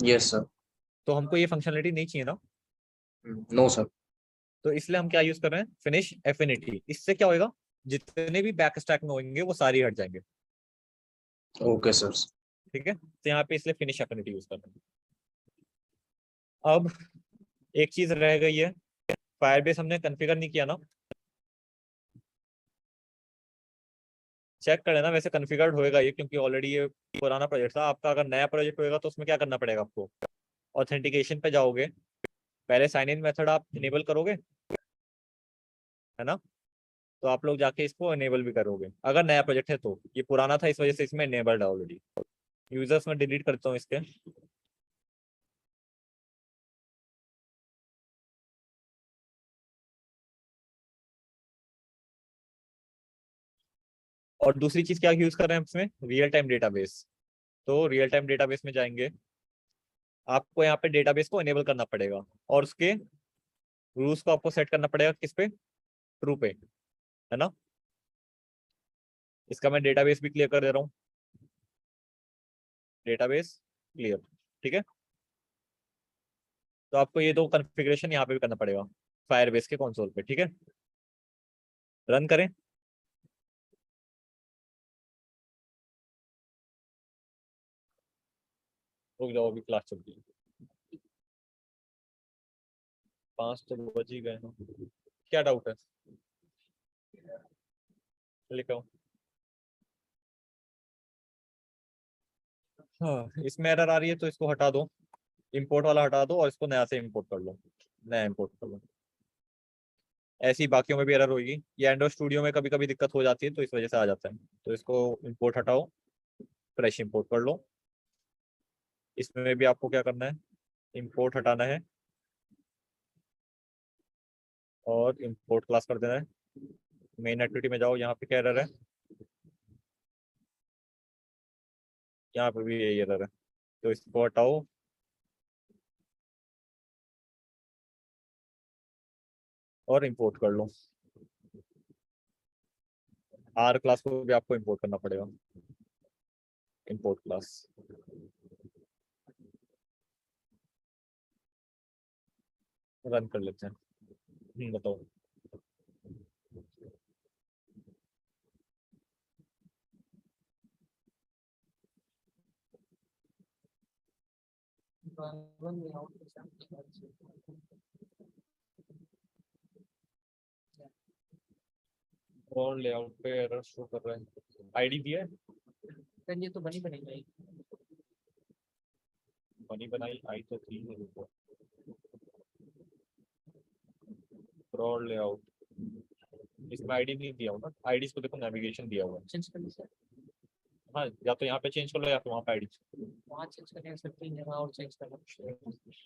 Yes sir. तो हमको ये फंक्शनलिटी नहीं चाहिए ना, नो सर। तो इसलिए हम क्या यूज कर रहे हैं, फिनिश एफिनिटी। इससे क्या होएगा, जितने भी बैक स्टैक में होंगे वो सारी हट जाएंगे। Okay sir. ठीक है, तो यहाँ पे इसलिए फिनिश एफिनिटी यूज कर रहे हैं। अब एक चीज रह गई है, फायरबेस हमने कॉन्फ़िगर नहीं किया ना। चेक कर लेना, वैसे कॉन्फ़िगर्ड होएगा ये, क्योंकि ऑलरेडी ये पुराना प्रोजेक्ट था। आपका अगर नया प्रोजेक्ट होएगा तो उसमें क्या करना पड़ेगा आपको, ऑथेंटिकेशन पे जाओगे, पहले साइन इन मेथड आप इनेबल करोगे, है ना। तो आप लोग जाके इसको इनेबल भी करोगे अगर नया प्रोजेक्ट है। तो ये पुराना था, इस वजह से इसमें इनेबल्ड है ऑलरेडी। यूजर्स में डिलीट करता हूँ इसके। और दूसरी चीज क्या यूज कर रहे हैं इसमें, रियल टाइम डेटाबेस। तो रियल टाइम डेटाबेस में जाएंगे, आपको यहाँ पे डेटाबेस को इनेबल करना पड़ेगा और उसके रूल्स को आपको सेट करना पड़ेगा किस पे, ट्रू पे, है ना। इसका मैं डेटाबेस भी क्लियर कर दे रहा हूँ, डेटाबेस क्लियर। ठीक है, तो आपको ये दो कॉन्फ़िगरेशन यहाँ पे भी करना पड़ेगा फायरबेस के कंसोल पे। ठीक है, रन करें। रुक जाओ, अभी क्लास चल रही है, 5 तो बज ही गए हैं। क्या डाउट है, लिखो। हाँ, इसमें एरर आ रही है तो इसको हटा दो, इंपोर्ट वाला हटा दो और इसको नया से इंपोर्ट कर लो, नया इंपोर्ट कर लो। ऐसी ही बाकियों में भी एरर होगी, ये एंड्रॉइड स्टूडियो में कभी कभी दिक्कत हो जाती है तो इस वजह से आ जाता है। तो इसको इंपोर्ट हटाओ, फ्रेश इंपोर्ट कर लो। इसमें भी आपको क्या करना है, इंपोर्ट हटाना है और इंपोर्ट क्लास कर देना है। मेन एक्टिविटी में जाओ, यहाँ पे क्या एरर है, यहाँ पे भी यही एरर है, तो इसको हटाओ और इंपोर्ट कर लो। आर क्लास को भी आपको इंपोर्ट करना पड़ेगा, इंपोर्ट क्लास। रन कर लेते हैं। बताओ। और लेआउट पे एरर शो कर रहा है, आईडी दिया है, सर ये तो बनी बनेगी। बनी बनाई आई तो थी, ब्रॉड लेआउट, इसमें आईडी नहीं दिया होगा, आईडी को देखो नेविगेशन दिया हुआ है। चेंज कर ली सर, हाँ, या तो यहाँ पे चेंज कर लो या तो वहाँ पे आईडी, वहाँ चेंज करने सर 3 जगह और चेंज करना।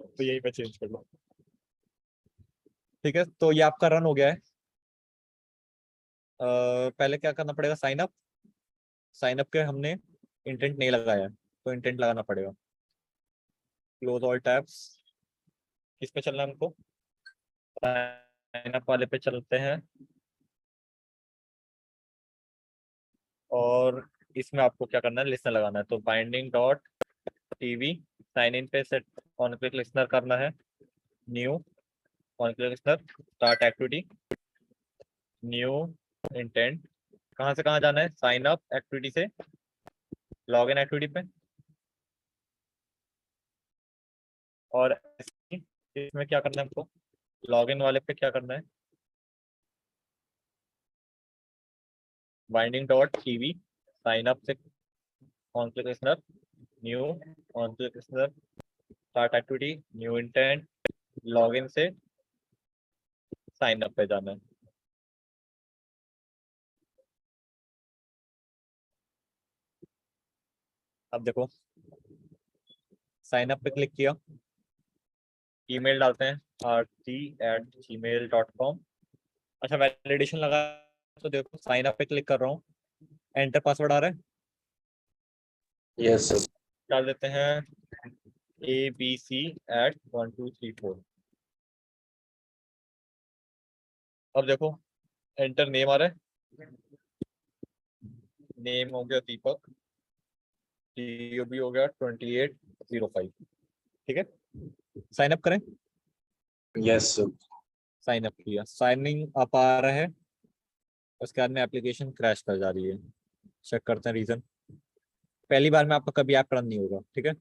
तो यहीं पे चेंज कर लो। ठीक है, तो ये आपका रन हो गया है। पहले क्या करना पड़ेगा, साइन अप। साइन अप के हमने इंटेंट नहीं लगाया है तो इंटेंट लगाना पड़ेगा। क्लोज ऑल टैब्स, किस पे चलना है हमको, साइन अप वाले पे चलते हैं। और इसमें आपको क्या करना है, लिस्टनर लगाना है। तो binding dot TV sign in पे सेट ऑन क्लिक लिस्टनर करना है, new on click listener, start activity, new intent. कहाँ से कहाँ जाना है, साइन अप एक्टिविटी से लॉग इन एक्टिविटी पे। और इसमें क्या करना है हमको, लॉग इन वाले पे क्या करना है, binding dot TV sign up से on click listener, new on click listener, start activity, new intent, log in से साइन अप पे जाना है। अब देखो, साइन अप पे क्लिक किया, ईमेल डालते हैं rt@gmail.com। अच्छा, वैलिडेशन लगा, तो देखो साइन अप पे क्लिक कर रहा हूँ, एंटर पासवर्ड आ रहा है, Yes, sir. डाल देते हैं ABC@1234। अब देखो एंटर नेम आ रहा है, नेम हो गया दीपक, DOB हो गया 2805। ठीक है, साइन अप करें। Yes, sir. साइन अप किया, साइनिंग अप आ रहा है, उसके बाद में एप्लीकेशन क्रैश कर जा रही है। चेक करते हैं रीजन। पहली बार में आपका कभी ऐप रन नहीं होगा। ठीक है,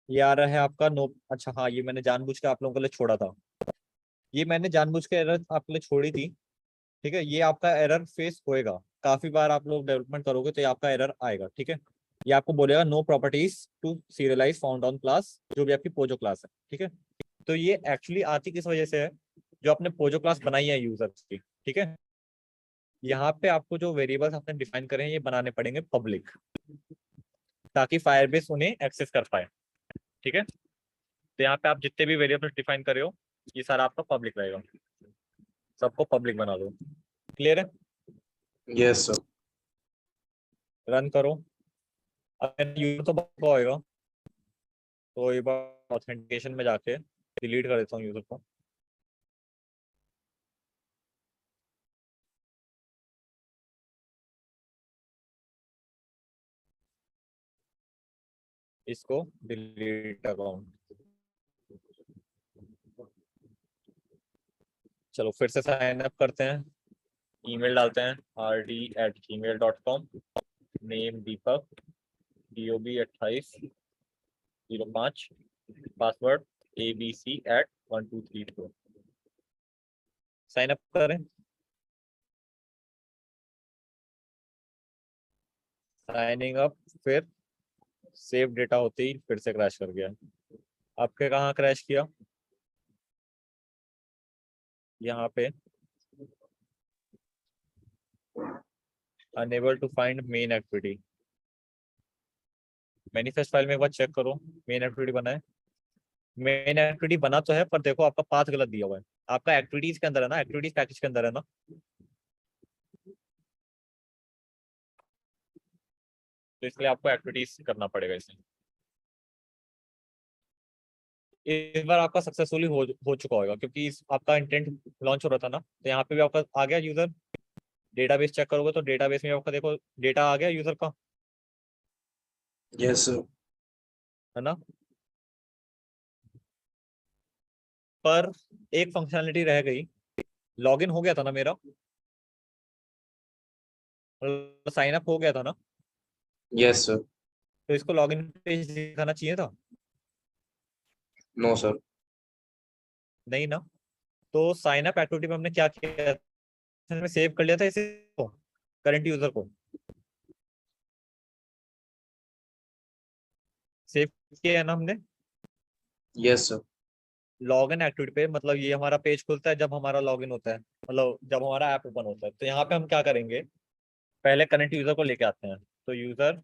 ये आ रहा है आपका नो। अच्छा हाँ, ये मैंने जानबूझ के आप लोगों के लिए छोड़ा था, ये मैंने जानबूझ के एरर आपके लिए छोड़ी थी। ठीक है, ये आपका एरर फेस होएगा, काफी बार आप लोग डेवलपमेंट करोगे तो ये आपका एरर आएगा। ठीक है, ये आपको बोलेगा no properties to serialise found on class, जो भी आपकी पोजो क्लास है। ठीक है, तो ये एक्चुअली आती किस वजह से है, जो आपने पोजो क्लास बनाई है यूजर्स की। ठीक है, यहाँ पे आपको जो वेरिएबल्स आपने डिफाइन करे हैं ये बनाने पड़ेंगे पब्लिक, ताकि फायरबेस उन्हें एक्सेस कर पाए। ठीक है, तो यहाँ पे आप जितने भी वेरिएबल्स डिफाइन करे हो ये सारा आपका पब्लिक रहेगा, सबको पब्लिक बना दो। क्लियर है, Yes, sir. रन करो। अगर यूजर तो बका होएगा, तो एक बार ऑथेंटिकेशन में जाके डिलीट कर देता हूँ यूजर को। इसको डिलीट अकाउंट। चलो फिर से साइन अप करते हैं, ईमेल डालते हैं rd@gmail.com, name Deepak, DOB 2805, password ABC@1234। Sign up करें, साइनिंग अप, फिर सेव डेटा होते ही फिर से क्रैश कर गया। आपके कहाँ क्रैश किया, यहाँ पे unable to find main activity. Manifest file में एक बार चेक करो, मेन एक्टिविटी बना है। मेन एक्टिविटी बना तो है, पर देखो आपका पाथ गलत दिया हुआ है। आपका एक्टिविटीज के अंदर है ना, एक्टिविटीज पैकेज के अंदर है ना, तो इसलिए आपको एक्टिविटीज करना पड़ेगा इसे। इस बार आपका सक्सेसफुली हो चुका होगा, क्योंकि आपका इंटेंट लॉन्च हो रहा था ना, तो यहाँ पे भी आपका आ गया यूजर। डेटाबेस चेक करोगे तो डेटाबेस में आपका देखो डेटा आ गया यूजर का, Yes, sir. है ना। पर एक फंक्शनलिटी रह गई, लॉगिन हो गया था ना मेरा, साइन अप हो गया था ना, Yes, sir. तो इसको लॉगिन पेज दिखाना चाहिए था, No, sir. नहीं ना। तो साइन अप एक्टिविटी में हमने क्या किया, हमने सेव कर लिया था इसे, करंट यूजर को सेव किया है ना हमने। Yes, sir. लॉगिन एक्टिविटी पे मतलब ये हमारा पेज खुलता है जब हमारा लॉगिन होता है, मतलब जब हमारा ऐप ओपन होता है, तो यहाँ पे हम क्या करेंगे, पहले करंट यूजर को लेके आते हैं। तो यूजर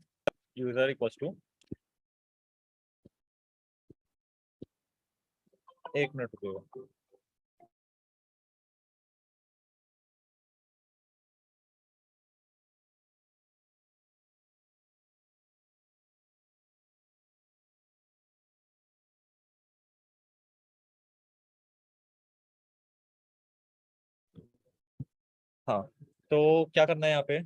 यूजर इक्वल्स टू, एक मिनट रुकिएगा, हाँ। तो क्या करना है यहाँ पे,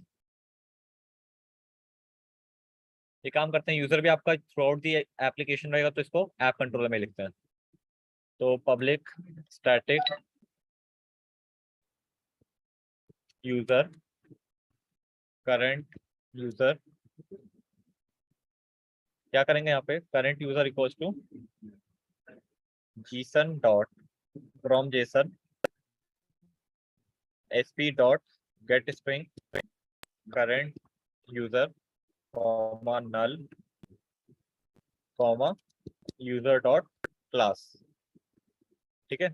ये काम करते हैं, यूजर भी आपका थ्रू आउट दी एप्लीकेशन रहेगा, तो इसको ऐप कंट्रोलर में लिखते हैं। तो public static user current user, क्या करेंगे यहाँ पे, current user equals to Gson dot from JSON sp dot get string current user comma null comma user dot class. ठीक है,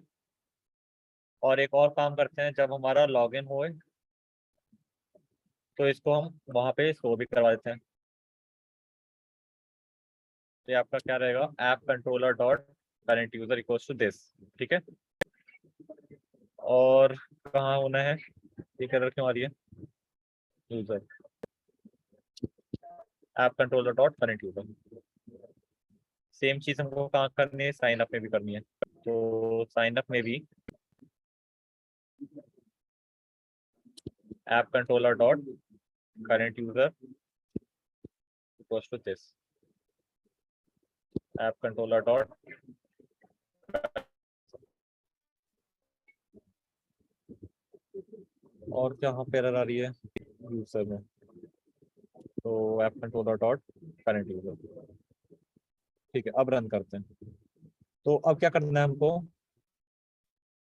और एक और काम करते हैं, जब हमारा लॉगिन होए तो इसको हम वहां पे शो भी करवा देते हैं। तो ये आपका क्या रहेगा, app controller dot current user equals to this. ठीक है, और कहाँ होना है, ये एरर क्यों आ रही है, user app controller dot current user. Same चीज हमको कहाँ करनी है, साइन अप में भी करनी है। तो साइन अप में भी app controller dot current user equals to this app controller dot. और क्या पे एरर आ रही है यूजर में, तो app controller dot current user. ठीक है, अब रन करते हैं। तो अब क्या करना है हमको,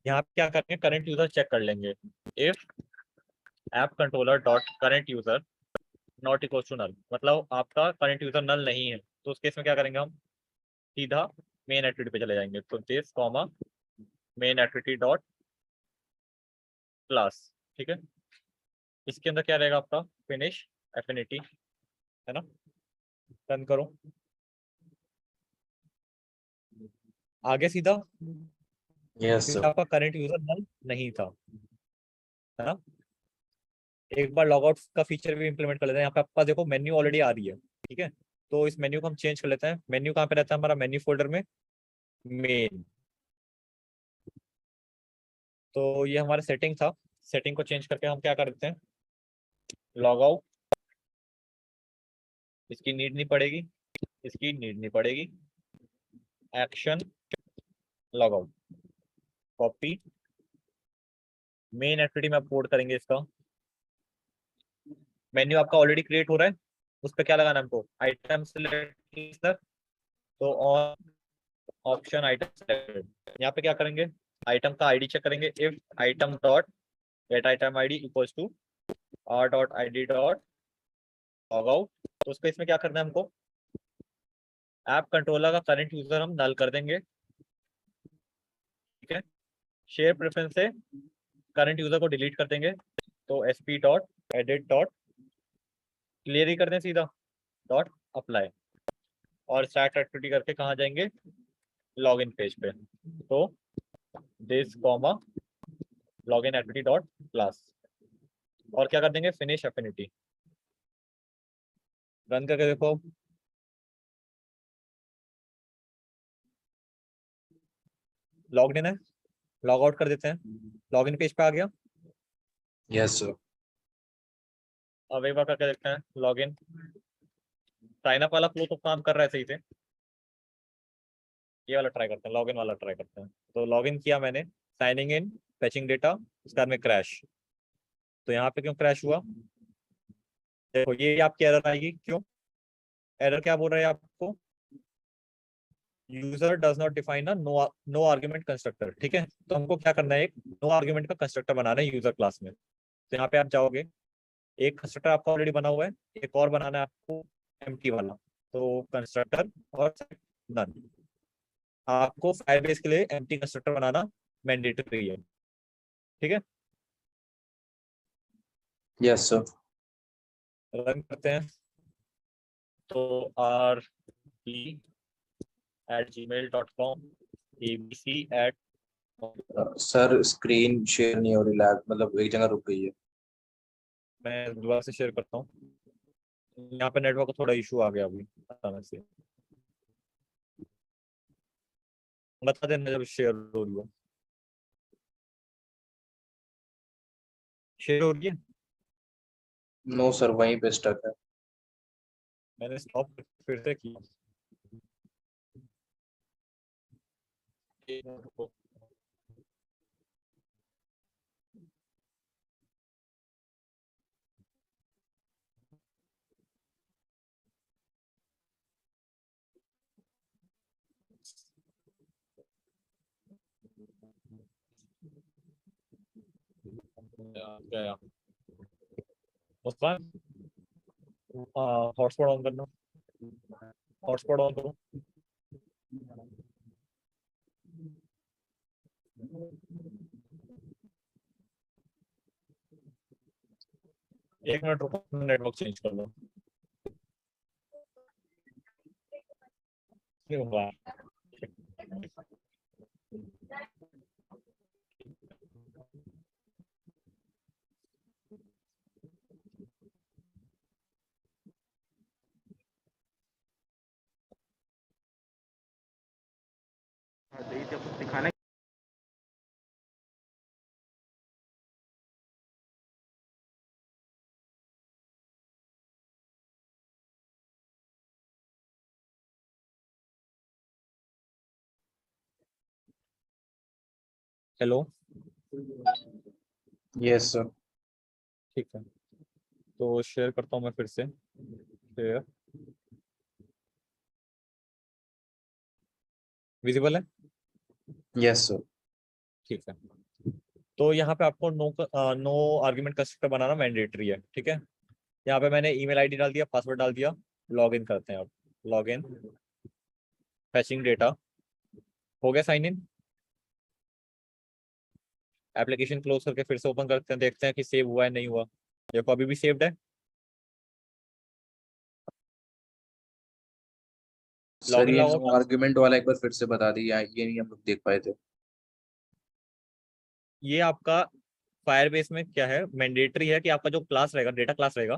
यहाँ पे क्या करेंगे, करंट यूजर चेक कर लेंगे। If app controller dot current user not equal to null, मतलब आपका करंट यूजर नल नहीं है, तो उस केस में क्या करेंगे हम, सीधा मेन एक्टिविटी पे चले जाएंगे। तो this comma main activity dot class. ठीक है, इसके अंदर क्या रहेगा आपका, फिनिश एफिनिटी, है ना। रन करो, आगे सीधा, यस क्योंकि सर। आपका करंट यूजर नल नहीं था, है ना। एक बार लॉगआउट का फीचर भी इंप्लीमेंट कर लेते हैं। यहाँ पे आपका देखो मेन्यू ऑलरेडी आ रही है, ठीक है। तो इस मेन्यू को हम चेंज कर लेते हैं। मेन्यू कहाँ पे रहता है हमारा, मेन्यू फोल्डर में मेन। तो ये हमारा सेटिंग था, सेटिंग को चेंज करके हम क्या कर देते हैं, लॉग आउट। इसकी नीड नहीं पड़ेगी, इसकी नीड नहीं पड़ेगी। Action log out, copy, main activity में अपलोड करेंगे इसका। मेन्यू आपका ऑलरेडी क्रिएट हो रहा है, उस पर क्या लगाना है हमको, आइटम सेलेक्ट। तो ऑन ऑप्शन आइटम सेलेक्ट, यहाँ पे क्या करेंगे, आइटम का आईडी चेक करेंगे। If item dot get item ID equals to R dot I D dot log out. तो उसको इसमें क्या करना है हमको, ऐप कंट्रोलर का करंट यूजर हम नल कर देंगे। ठीक है, शेयर प्रेफरेंस से करंट यूजर को डिलीट कर देंगे। तो S P dot edit dot clear ही कर दें सीधा, डॉट अप्लाई। और स्टार्ट एक्टिविटी करके कहाँ जाएंगे, लॉगिन पेज पे। तो this comma login activity dot class, और क्या कर देंगे, फिनिश एफिनिटी। रन करके देखो, लॉग्ड इन है। लॉग आउट कर देते हैं, लॉगिन पेज पे आ गया। Yes sir. अब एक बार करके देखते हैं लॉगिन। साइन अप वाला फ्लो तो काम कर रहा है सही से, ये वाला ट्राई करते हैं, लॉगिन वाला ट्राई करते हैं। तो लॉगिन किया मैंने, साइनिंग इन, फेचिंग डेटा, उसके बाद में क्रैश। तो यहाँ पे क्यों क्रैश हुआ, देखो ये आपकी एरर आएगी। क्यों एरर, क्या बोल रहा है आपको, user does not define a no argument constructor. ठीक है, तो हमको क्या करना है, एक नो आर्गुमेंट का कंस्ट्रक्टर बनाना है यूजर क्लास में। तो यहाँ पे आप जाओगे, एक कंस्ट्रक्टर आपका ऑलरेडी बना हुआ है, एक और बनाना है आपको एम्प्टी वाला। तो कंस्ट्रक्टर और नन, आपको फायरबेस के लिए एम्प्टी कंस्ट्रक्टर बनाना मैंडेटरी है। ठीक है, यस सर। रन करते हैं। तो R P at Gmail dot com, A B C at, sir screen share नहीं हो रही, लैग मतलब एक जगह रुक गई है। मैं दोबारा से शेयर करता हूँ। यहाँ पे नेटवर्क का थोड़ा इशू आ गया अभी अचानक से, बता देना जब शेयर हो रही हो। शेयर हो रही है, नो सर, वहीं पे स्टक है। मैंने स्टॉप फिर से किया। एक मिनट रुको। क्या मुस्कान, हॉटस्पॉट ऑन करना, हॉटस्पॉट ऑन करो। एक मिनट रुको, नेटवर्क चेंज कर लो। नहीं होगा। क्या कुछ दिखाना है? हेलो। Yes sir. ठीक है, तो शेयर करता हूँ मैं फिर से। शेयर विजिबल है? Yes sir. ठीक है, तो यहाँ पे आपको नो आर्गुमेंट कंस्ट्रक्टर बनाना मैंडेटरी है। ठीक है, यहाँ पे मैंने ईमेल आईडी डाल दिया, पासवर्ड डाल दिया। लॉग इन करते हैं अब। लॉग इन, फैचिंग डेटा, हो गया साइन इन। एप्लीकेशन क्लोज करके फिर से ओपन करते हैं, देखते हैं कि सेव हुआ है नहीं हुआ। देखो अभी भी सेव्ड है। सर लॉगिन ये लॉग नो आउट, आर्गुमेंट वाला एक बार फिर से बता दी, ये नहीं हम लोग देख पाए थे। ये आपका फायरबेस में क्या है, मैंडेटरी है कि आपका जो क्लास रहेगा, डेटा क्लास रहेगा,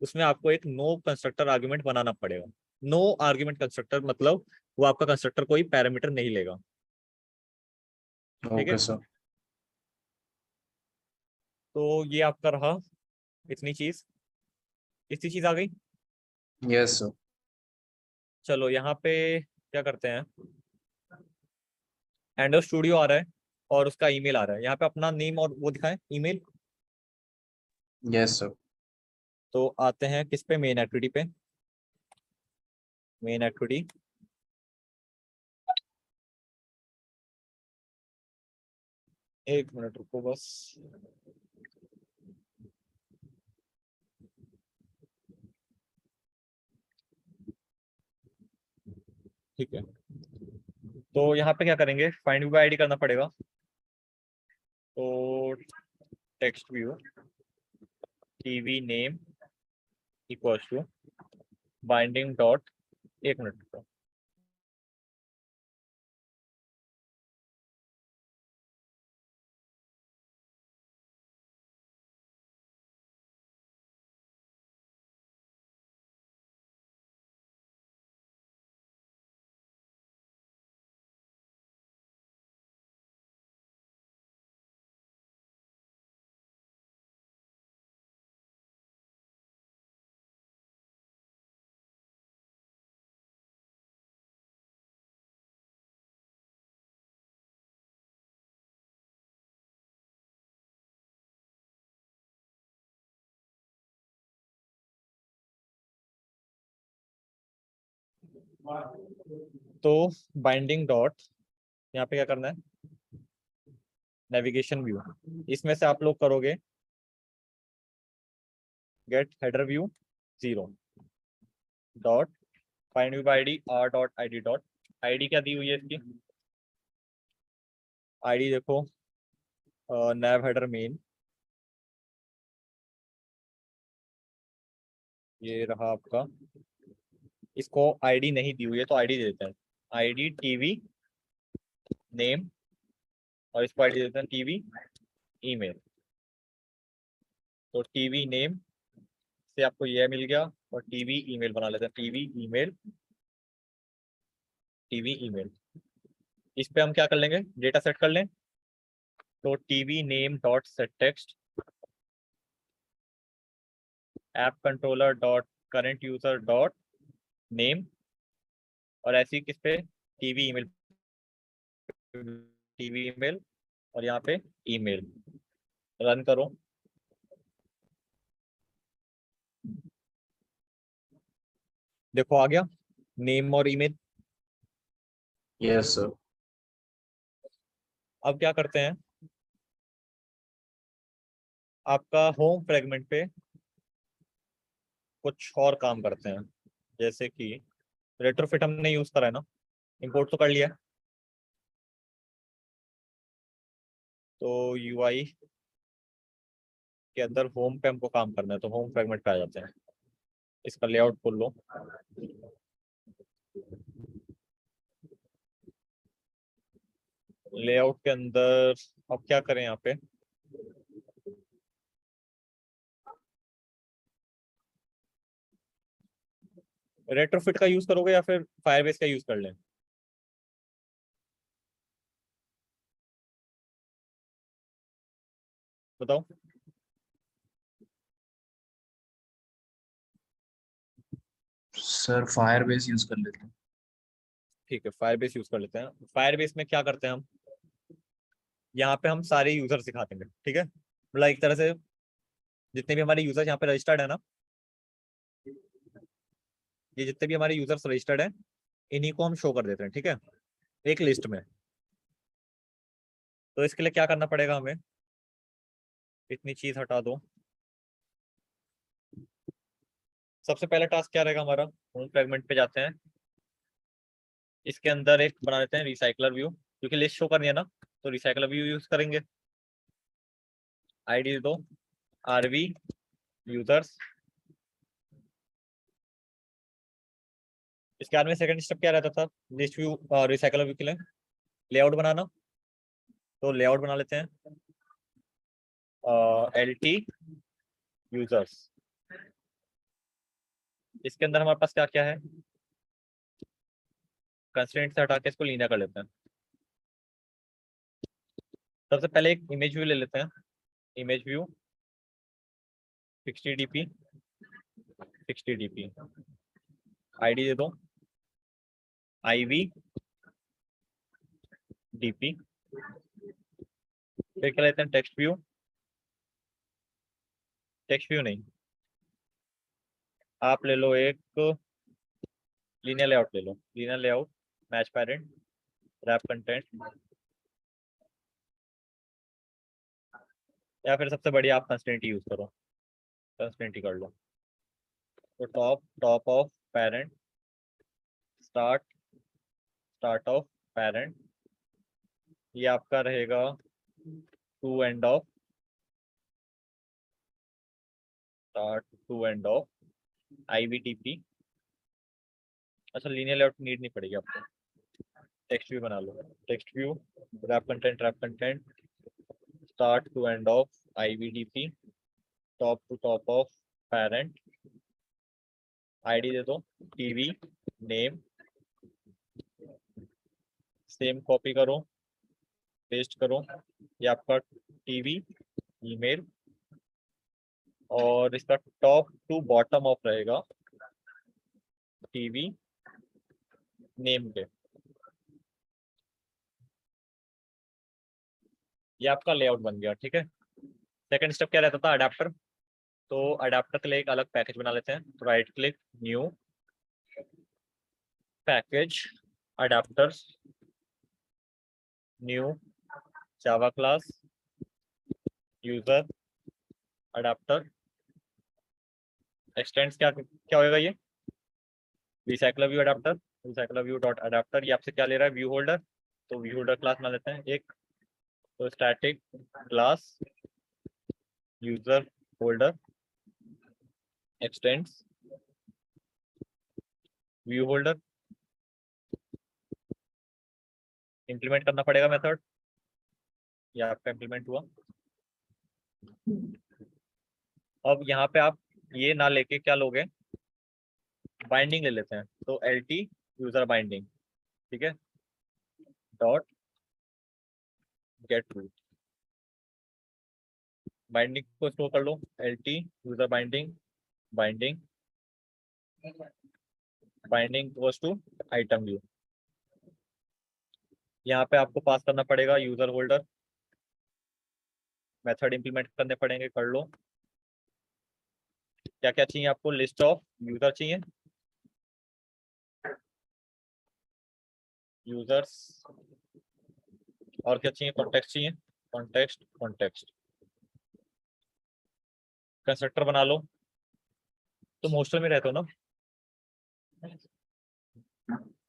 उसमें आपको एक नो कंस्ट्रक्टर आर्गुमेंट बनाना पड़ेगा। नो आर्गुमेंट कंस्ट्रक्टर मतलब वो आपका कंस्ट्रक्टर कोई पैरामीटर नहीं लेगा। ठीक है, ओके सर। तो ये आपका रहा इतनी चीज। इतनी चीज आ गई। Yes sir. चलो यहाँ पे क्या करते हैं, एंडो स्टूडियो आ रहा है और उसका ईमेल आ रहा है। यहाँ पे अपना नेम और वो दिखाएं, ईमेल। Yes sir. तो आते हैं किस पे, मेन एक्टिविटी पे। मेन एक्टिविटी, एक मिनट रुको बस। ठीक है, तो यहाँ पे क्या करेंगे, फाइंड व्यू आईडी करना पड़ेगा। तो text view TV name equals to binding dot, एक मिनट रुको। तो बाइंडिंग डॉट, यहाँ पे क्या करना है, नेविगेशन व्यू, इसमें से आप लोग करोगे get header view 0 dot find view ID R dot I D dot. ID क्या दी हुई है इसकी, आईडी देखो, नैव हेडर मेन, ये रहा आपका। इसको आईडी नहीं दी हुई है तो आईडी दे देते हैं, आईडी टीवी नेम, और इसको आईडी देते हैं टीवी ईमेल। तो टीवी नेम से आपको यह मिल गया, और टीवी ईमेल बना लेते हैं, टीवी ईमेल, टीवी ईमेल। इस पे हम क्या कर लेंगे, डेटा सेट कर लें। तो TV name dot set text app controller dot current user dot name, और ऐसे ही किस पे, टीवी ईमेल, टीवी ईमेल, और यहाँ पे ईमेल। रन करो। देखो आ गया नेम और ईमेल। Yes sir. अब क्या करते हैं, आपका होम फ्रेगमेंट पे कुछ और काम करते हैं। जैसे कि रेट्रोफिट हमने यूज करा है ना, इंपोर्ट तो कर लिया है। तो यूआई के अंदर होम पे हमको काम करना है, तो होम फ्रेगमेंट पे आ जाते हैं। इसका लेआउट खोल लो। लेआउट के अंदर अब क्या करें, यहाँ पे रेट्रोफिट का यूज करोगे या फिर फायरबेस का यूज कर लें। बताओ। सर फायरबेस यूज कर लेते हैं। ठीक है, फायरबेस यूज कर लेते हैं। फायरबेस में क्या करते हैं हम, यहाँ पे हम सारे यूजर सिखा देंगे, ठीक है। मतलब एक तरह से जितने भी हमारे यूजर्स यहाँ पे रजिस्टर्ड है ना, ये जितने भी हमारे यूजर्स रजिस्टर्ड हैं, इन्हीं को हम शो कर देते हैं, ठीक है, एक लिस्ट में। तो इसके लिए क्या करना पड़ेगा हमें, इतनी चीज हटा दो। सबसे पहला टास्क क्या रहेगा हमारा, होम फ्रेगमेंट पे जाते हैं, इसके अंदर एक बना लेते हैं रिसाइकलर व्यू, क्योंकि लिस्ट शो करनी है ना, तो रिसाइकलर व्यू यूज करेंगे। आईडी दो आरवी यूजर्स। इसके बाद में सेकंड स्टेप क्या रहता था लिस्ट व्यू रिसाइकलर व्यू के लिए, लेआउट बनाना। तो लेआउट बना लेते हैं LT यूजर्स। इसके अंदर हमारे पास क्या क्या है, कंस्ट्रेंट से हटा के इसको लीनियर कर लेते हैं। सबसे पहले एक इमेज व्यू ले लेते हैं, image view 60dp 60dp। ID दे दो IV DP। फिर क्या लेते हैं टेक्स्ट व्यू, टेक्स्ट व्यू नहीं, आप ले लो एक लीनियर लेआउट ले लो, linear layout match parent wrap content, या फिर सबसे बढ़िया आप कंस्ट्रेंट यूज करो, कंस्ट्रेंट ही कर लो। तो top of parent start of parent, ये आपका रहेगा to end of, start to end of IVTP। अच्छा लीनियर लेआउट नीड नहीं पड़ेगी आपको, टेक्स्ट व्यू बना लो, text view wrap content start to end of IVDP, top to top of parent, ID दे दो TV नेम, सेम कॉपी करो पेस्ट करो, ये आपका TV ईमेल, और इसका टॉप टू बॉटम ऑफ रहेगा TV नेम के। ये आपका लेआउट बन गया, ठीक है। सेकंड स्टेप क्या रहता था, अडेप्टर। तो अडेप्टर के लिए एक अलग पैकेज बना लेते हैं, तो right click new package adapters, new Java class user adapter. X tends क्या क्या होएगा ये, recycler view adapter, recycler view dot adapter. ये आपसे क्या ले रहा है, व्यू होल्डर, तो व्यू होल्डर क्लास बना लेते हैं एक। तो static class user holder x tends view holder, implement करना पड़ेगा मेथड, ये आपका इंप्लीमेंट हुआ। अब यहाँ पे आप ये ना लेके क्या लोगे, बाइंडिंग ले लेते हैं। तो LT यूजर बाइंडिंग, ठीक है, डॉट गेट रूट, बाइंडिंग को स्टोर कर लो, LT user binding binding binding goes to item view. यहाँ पे आपको पास करना पड़ेगा यूजर होल्डर, मेथड इंप्लीमेंट करने पड़ेंगे, कर लो। क्या क्या चाहिए आपको, लिस्ट ऑफ यूजर चाहिए, यूजर्स, और क्या चाहिए, कॉन्टेक्स्ट चाहिए, कॉन्टेक्स्ट कंस्ट्रक्टर बना लो। तुम हॉस्टल में रहते हो ना,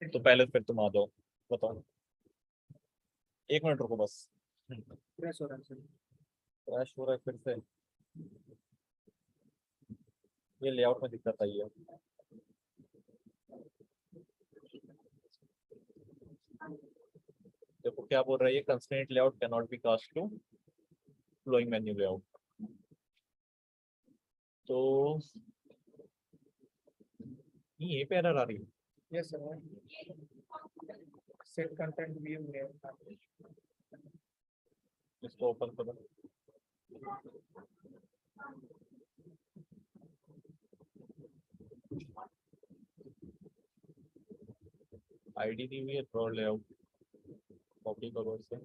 तो पहले फिर तुम आ जाओ, बताओ। एक मिनट रुको बस, फ्रेश हो रहा है सर। क्रैश हो रहा है फिर से, ये लेआउट में दिक्कत आई है। देखो क्या बोल रही है, constraint layout cannot be cast to flowing menu layout. तो ये पे एरर आ रही है, yes sir, set content view में इसको ओपन करो। आईडी दी हुई है, थ्रो लेआउट कॉपी करो इसे,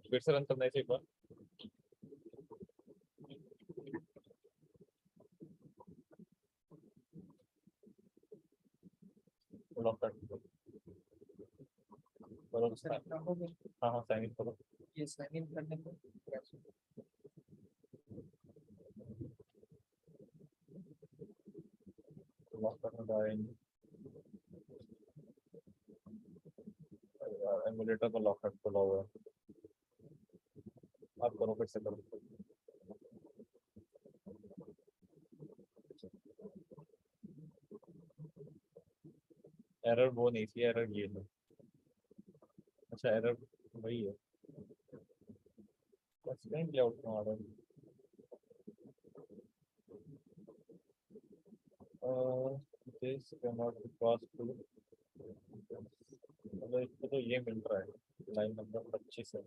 फिर से रन करना है इसे एक बार। लॉक कर दो। करो सर अपना हो गया हाँ हाँ साइन इन करो। ये साइन इन करने को लॉक करना है, एमुलेटर को लॉक कर खुला हुआ है। आप करो, फिर से करो। एरर वो नहीं थी, एरर ये है। अच्छा एरर वही है, स्क्रीन लेआउट में आ रहा है। this cannot be possible। मतलब इसको तो ये मिल रहा है लाइन नंबर 25 है।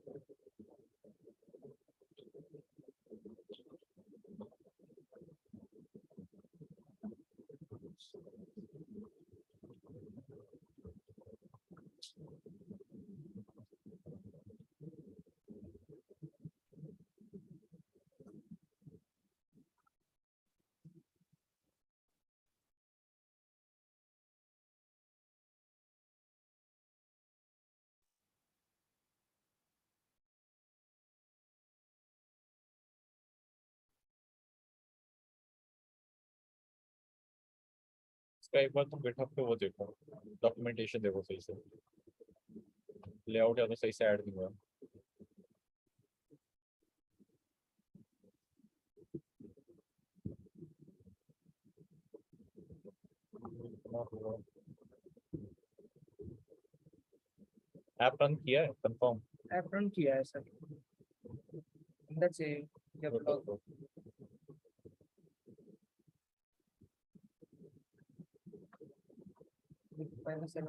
इसका एक बार तुम गिटहब पे वो देखो, डॉक्यूमेंटेशन देखो सही से, लेआउट या तो सही से ऐड नहीं हुआ। ऐप रन किया है कंफर्म? ऐप रन किया है सर अंदर से जब लॉग पहले सर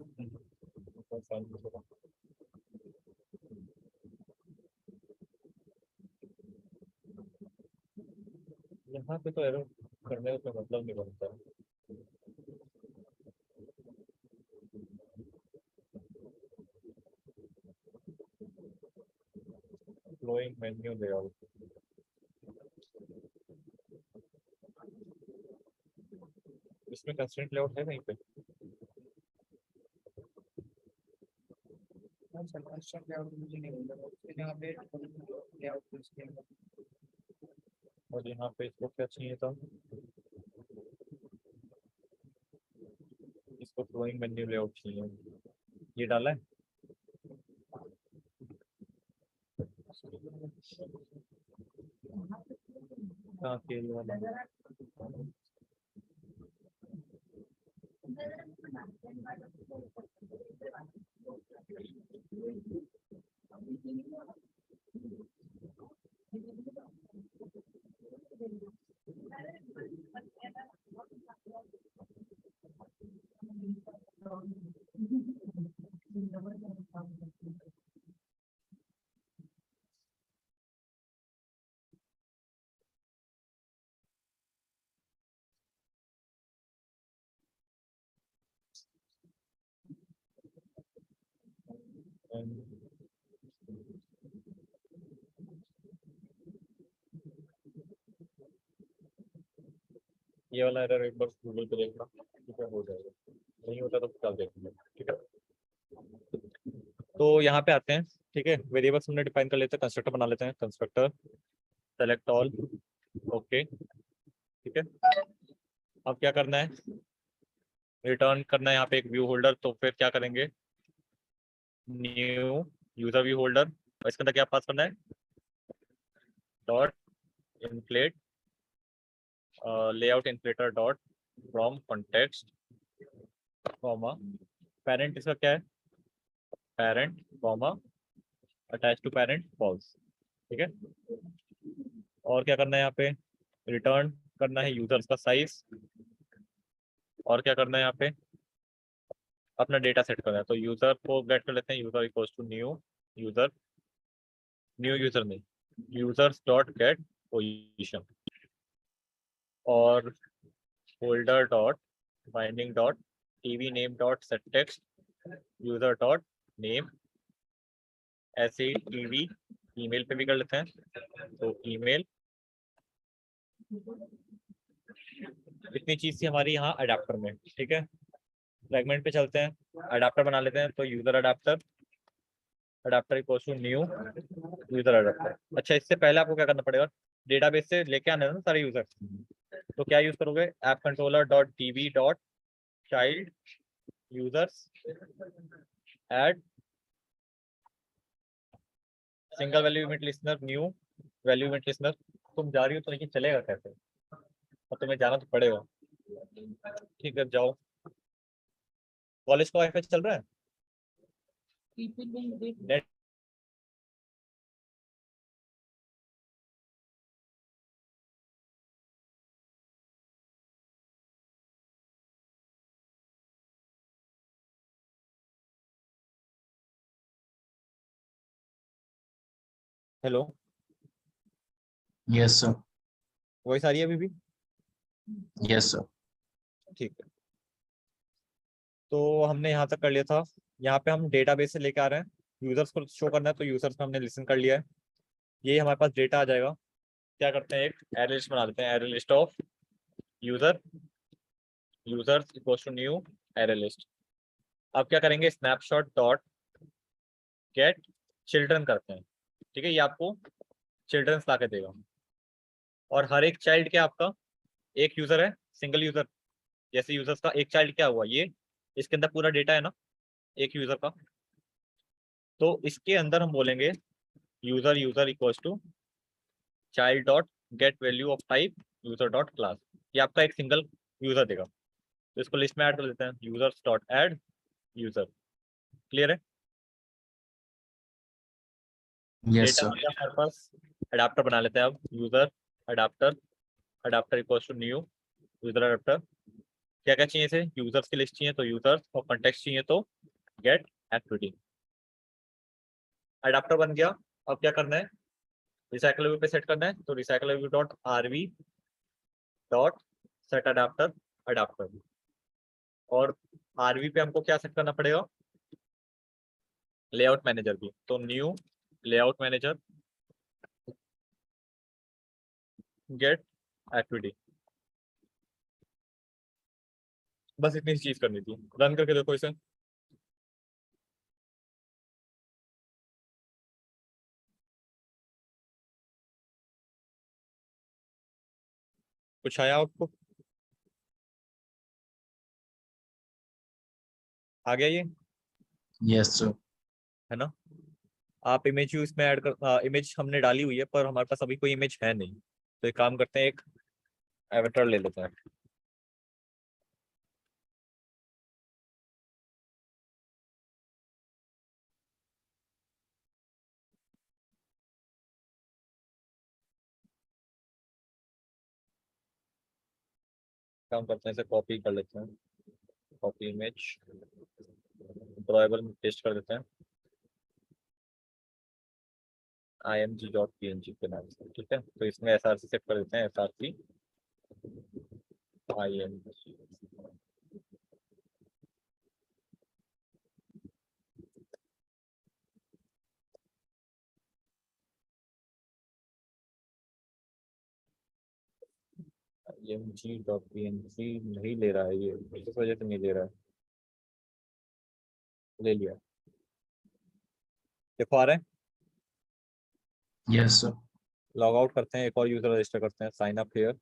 यहाँ पे तो एरर करने का कोई मतलब नहीं बनता है। फ्लोइंग मेन्यू लेआउट, इसमें कंस्ट्रेंट लेआउट है कहीं पे? सर कंस्ट्रक्ट लेआउट मुझे नहीं मिल रहा यहाँ पे लेआउट इसके और यहाँ पे इसको क्या चाहिए था? इसको फ्लोइंग मेन्यू लेआउट चाहिए, ये डाला है। कहाँ के ये वाला? ये वाला एरर एक बार गूगल पे देखना, ठीक है, हो जाएगा। नहीं होता तो कल देखेंगे, ठीक है। तो यहाँ पे आते हैं, ठीक है, वेरिएबल्स हमने डिफाइन कर लेते हैं, कंस्ट्रक्टर बना लेते हैं, कंस्ट्रक्टर सेलेक्ट ऑल, ओके, ठीक है। अब क्या करना है, रिटर्न करना है यहाँ पे एक व्यू होल्डर, तो फिर क्या करेंगे, न्यू यूजर व्यू होल्डर, और इसके अंदर क्या पास करना है, dot inflate layout inflater dot from context comma, parent इसका क्या है, parent comma attach to parent false, ठीक है। और क्या करना है यहाँ पे, रिटर्न करना है यूजर्स का साइज, और क्या करना है यहाँ पे, अपना डेटा सेट करना है। तो यूजर को गेट कर लेते हैं, user equals to new user, new user नहीं, यूजर्स डॉट गेट पोजीशन, और folder dot binding dot TV name dot set text user dot name. ऐसे ही टीवी ईमेल पे भी कर लेते हैं, तो ईमेल। इतनी चीज थी हमारी यहाँ अडाप्टर में, ठीक है। फ्रैगमेंट पे चलते हैं, अडाप्टर बना लेते हैं। तो user adapter, adapter equals to new user adapter. अच्छा, इससे पहले आपको क्या करना पड़ेगा, डेटाबेस से लेके आना है ना सारे यूजर। तो क्या यूज करोगे, app controller dot DB dot child users add single value event listener new value event listener. तुम जा रही हो तो लेकिन चलेगा कैसे, और तुम्हें जाना तो पड़ेगा। ठीक है, जाओ। कॉलेज का वाईफाई चल रहा है, net. Hello, Yes, sir. Voice आ रही है अभी भी? Yes, sir. ठीक है, तो हमने यहाँ तक कर लिया था। यहाँ पे हम डेटाबेस से लेके आ रहे हैं, यूजर्स को शो करना है, तो यूजर्स में हमने लिसन कर लिया है। ये हमारे पास डेटा आ जाएगा। क्या करते हैं, एक एरे लिस्ट बना देते हैं, array list of user users equal to new array list. अब क्या करेंगे, स्नैपशॉट डॉट गेट चिल्ड्रन करते हैं। ठीक है, ये आपको चिल्ड्रंस ला के देगा। और हर एक चाइल्ड क्या आपका एक यूजर है, सिंगल यूजर। जैसे यूजर्स का एक चाइल्ड क्या हुआ, ये इसके अंदर पूरा डेटा है ना एक यूजर का। तो इसके अंदर हम बोलेंगे user user equals to child dot get value of type user dot class. ये आपका एक सिंगल यूजर देगा, तो इसको लिस्ट में ऐड कर देते हैं, users dot add user. Clear है? Yes, data sir. आ गया हमारे पास। अडाप्टर बना लेते हैं अब, user adapter, adapter equals to new user adapter. क्या क्या चाहिए थे, यूजर्स की लिस्ट चाहिए तो यूजर्स, और कॉन्टेक्स्ट चाहिए तो गेट एक्टिविटी। अडाप्टर बन गया। अब क्या करना है, रिसाइकलेबल पे सेट करना है, तो recyclable dot RV dot set adapter adapter. और आरवी पे हमको क्या सेट करना पड़ेगा, लेआउट मैनेजर भी। तो new layout manager get activity. बस इतनी चीज करनी थी, रन करके देखो इसे। कुछ आया आपको, आ गया ये, Yes, sir. है ना? आप इमेज इसमें ऐड कर, इमेज हमने डाली हुई है पर हमारे पास अभी कोई इमेज है नहीं, तो एक काम करते हैं, एक एवेटर ले लेते हैं। काम करते हैं, इसे कॉपी कर लेते हैं, कॉपी इमेज ड्रॉएबल में पेस्ट कर देते हैं, img.png के नाम से। ठीक है, तो इसमें src सेट कर देते हैं, src img। img.png नहीं ले रहा है ये, इस वजह से नहीं ले रहा है। ले लिया, देखो आ रहा है। Yes, sir. लॉग आउट करते हैं, एक और यूजर रजिस्टर करते हैं, साइन अप हियर,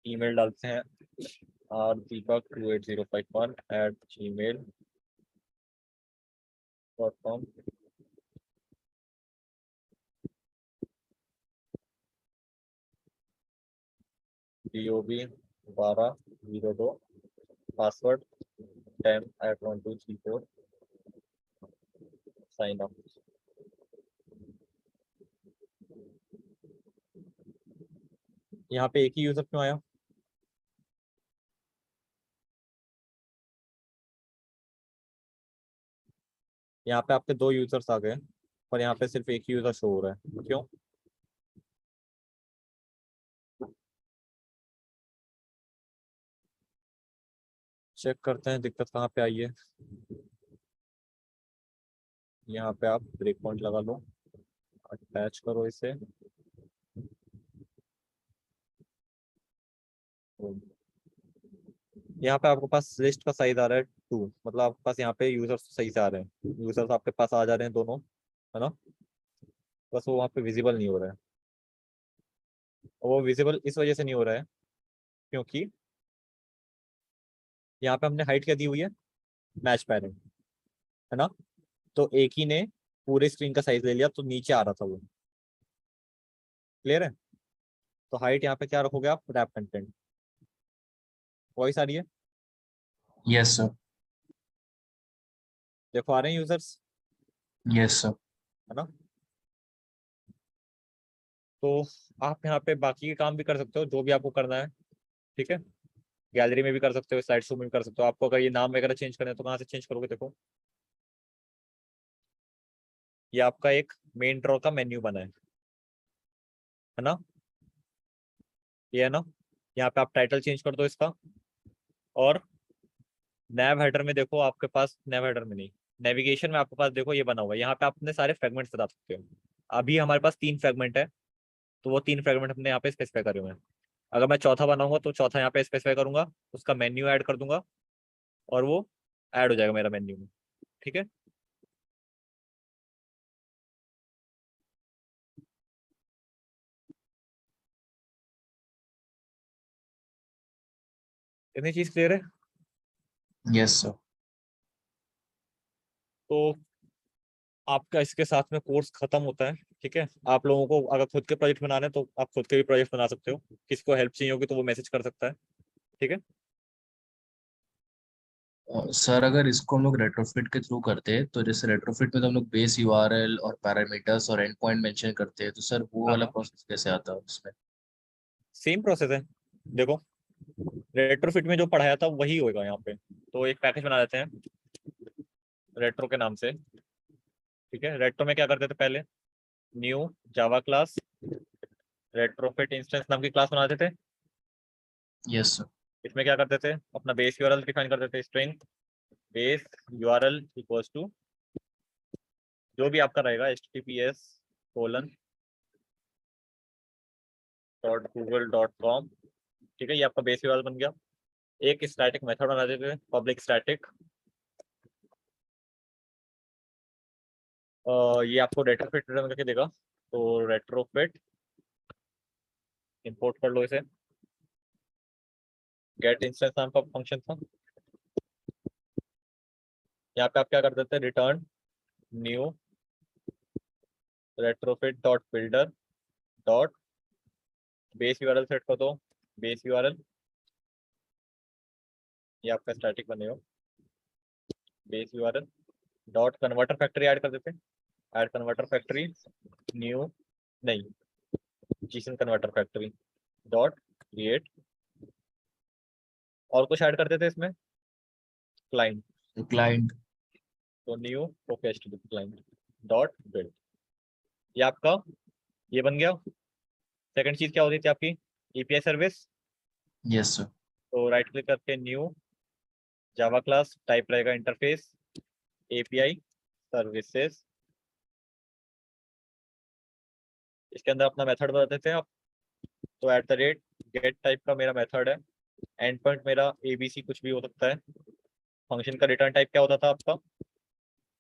ईमेल डालते हैं rdeepak2051@gmail.com। DOB1202, password 10@1234, sign up. यहाँ पे एक ही यूजर क्यों आया, यहाँ पे आपके 2 यूजर्स आ गए, पर यहाँ पे सिर्फ एक ही यूजर शो हो रहा है, क्यों? चेक करते हैं दिक्कत कहाँ पे आई है। यहाँ पे आप ब्रेक पॉइंट लगा लो, अटैच करो इसे। यहाँ पे आपके पास लिस्ट का साइज आ रहा है 2, मतलब आपके पास यहाँ पे यूजर्स सही से आ रहे हैं, यूजर्स आपके पास आ जा रहे हैं दोनों, है ना? बस वो वहाँ पे विजिबल नहीं हो रहा है। और वो विजिबल इस वजह से नहीं हो रहा है क्योंकि यहाँ पे हमने हाइट क्या दी हुई है, मैच पैरेंट, है ना? तो एक ही ने पूरे स्क्रीन का साइज ले लिया तो नीचे आ रहा था वो। क्लियर है? तो हाइट यहाँ पे क्या रखोगे आप, रैप कंटेंट। वॉइस आ रही है? Yes sir. देखो आ रहे हैं यूजर्स, यस सर। है ना? तो आप यहाँ पे बाकी के काम भी कर सकते हो जो भी आपको करना है, ठीक है? गैलरी में भी कर सकते हो, स्लाइड शो में भी कर सकते हो। आपको अगर ये नाम वगैरह चेंज करना है तो कहाँ से चेंज करोगे? देखो ये आपका एक मेन ड्रॉ का मेन्यू बना है ना? ये है ना? यहाँ पे आप टाइटल चेंज कर दो इसका, और नैव हेडर में देखो आपके पास, नैव हेडर में नहीं, नेविगेशन में आपके पास देखो ये बना हुआ है। यहाँ पे आप अपने सारे फ्रेगमेंट्स बता सकते हो। अभी हमारे पास 3 फ्रेगमेंट है, तो वो 3 फ्रेगमेंट हमने यहाँ पे स्पेसिफाई करे हुए हैं। अगर मैं चौथा बनाऊंगा तो चौथा यहाँ पे स्पेसिफाई करूंगा, उसका मेन्यू ऐड कर दूंगा, और वो ऐड हो जाएगा मेरा मेन्यू में, ठीक है? इतनी चीज क्लियर है? Yes sir. तो आपका इसके साथ में कोर्स खत्म होता है, ठीक है? आप लोगों को अगर खुद के प्रोजेक्ट बनाने हैं तो आप खुद के भी प्रोजेक्ट बना सकते हो, किसी को हेल्प चाहिए होगी तो वो मैसेज कर सकता है, ठीक है? सर अगर इसको हम लोग रेट्रोफिट के थ्रू करते हैं तो जैसे रेट्रोफिट में तो हम लोग बेस यूआरएल और पैरामीटर्स और एंड पॉइंट मेंशन करते हैं, तो सर वो हाँ वाला हाँ, प्रोसेस कैसे आता है उसमें? सेम प्रोसेस है। देखो रेट्रोफिट में जो पढ़ाया था वही होगा यहाँ पे। तो एक पैकेज बना देते हैं रेट्रो के नाम से, ठीक है? रेट्रो में क्या करते थे पहले, new Java class retrofit instance नाम की क्लास बनाते थे। Yes sir. इसमें क्या करते थे, अपना बेस यूआरएल डिफाइन करते थे, string base URL equals to जो भी आपका रहेगा https://google.com, ठीक है? ये आपका बेस यूआरएल बन गया। एक स्टैटिक मेथड बना देते थे, पब्लिक स्टैटिक, ये आपको रेट्रोफिट रिटर्न करके देगा। तो रेट्रोफिट इंपोर्ट कर लो इसे, गेट इंस्टेंस नाम का फंक्शन था। यहाँ पे आप क्या कर देते हैं, return new retrofit dot builder dot base URL set कर दो, बेस यूआरएल, ये आपका स्टैटिक बनेगा, base URL dot converter factory add कर देते हैं, ऐड कन्वर्टर फैक्ट्री न्यू, नहीं, Jason converter factory dot create, और कुछ ऐड कर देते हैं इसमें, क्लाइंट, क्लाइंट। तो new okay client dot build, ये आपका ये बन गया। सेकंड चीज क्या होती थी आपकी, एपीआई सर्विस। Yes sir. तो राइट क्लिक करके न्यू जावा क्लास, टाइप रहेगा इंटरफेस एपीआई सर्विसेज, इसके अंदर अपना मेथड बता देते हैं आप। तो at the rate get type का मेरा मेथड है, एंड पॉइंट मेरा एबीसी कुछ भी हो सकता है। फंक्शन का रिटर्न टाइप क्या होता था आपका,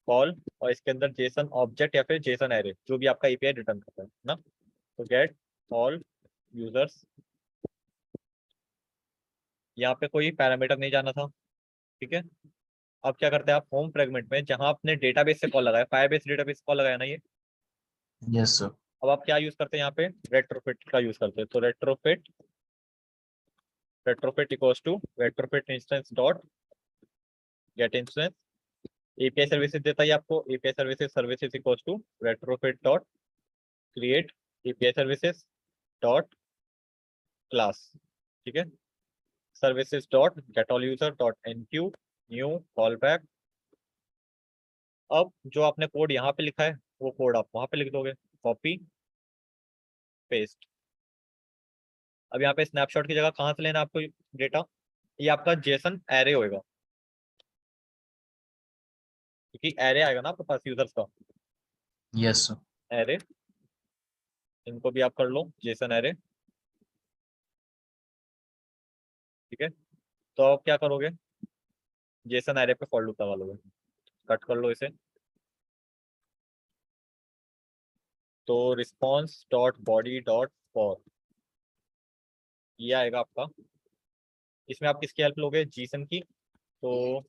कॉल, और इसके अंदर जेसन ऑब्जेक्ट या फिर जेसन एरे, जो भी आपका एपीआई रिटर्न करता है ना। तो गेट ऑल यूजर्स, यहाँ पे कोई पैरामीटर नहीं जाना था, ठीक है? अब क्या करते हैं आप, होम फ्रेगमेंट में जहां आपने डेटाबेस से कॉल लगाया, फायरबेस डेटाबेस कॉल लगाया ना ये, यस सर। अब आप क्या यूज करते हैं यहाँ पे, रेट्रोफिट का यूज करते हैं। तो Retrofit equals to Retrofit instance dot get instance, API services देता है आपको, API services services equals to Retrofit dot create API services dot class, ठीक है? Services dot get all user dot enqueue new call back अब जो आपने कोड यहाँ पे लिखा है वो कोड आप वहां पे लिख दोगे, कॉपी पेस्ट। अब यहाँ पे स्नैपशॉट की जगह कहाँ से लेना है आपको डेटा, ये आपका जेसन एरे होएगा, क्योंकि एरे आएगा ना आपके पास यूजर्स का, यस सर। एरे, इनको भी आप कर लो जेसन एरे। ठीक है, तो आप क्या करोगे, जेसन एरे पे फॉर लूप लगा लोगे, कट कर लो इसे। तो response dot body dot for ये आएगा आपका, इसमें आप किसकी हेल्प लोगे, जीसन की। तो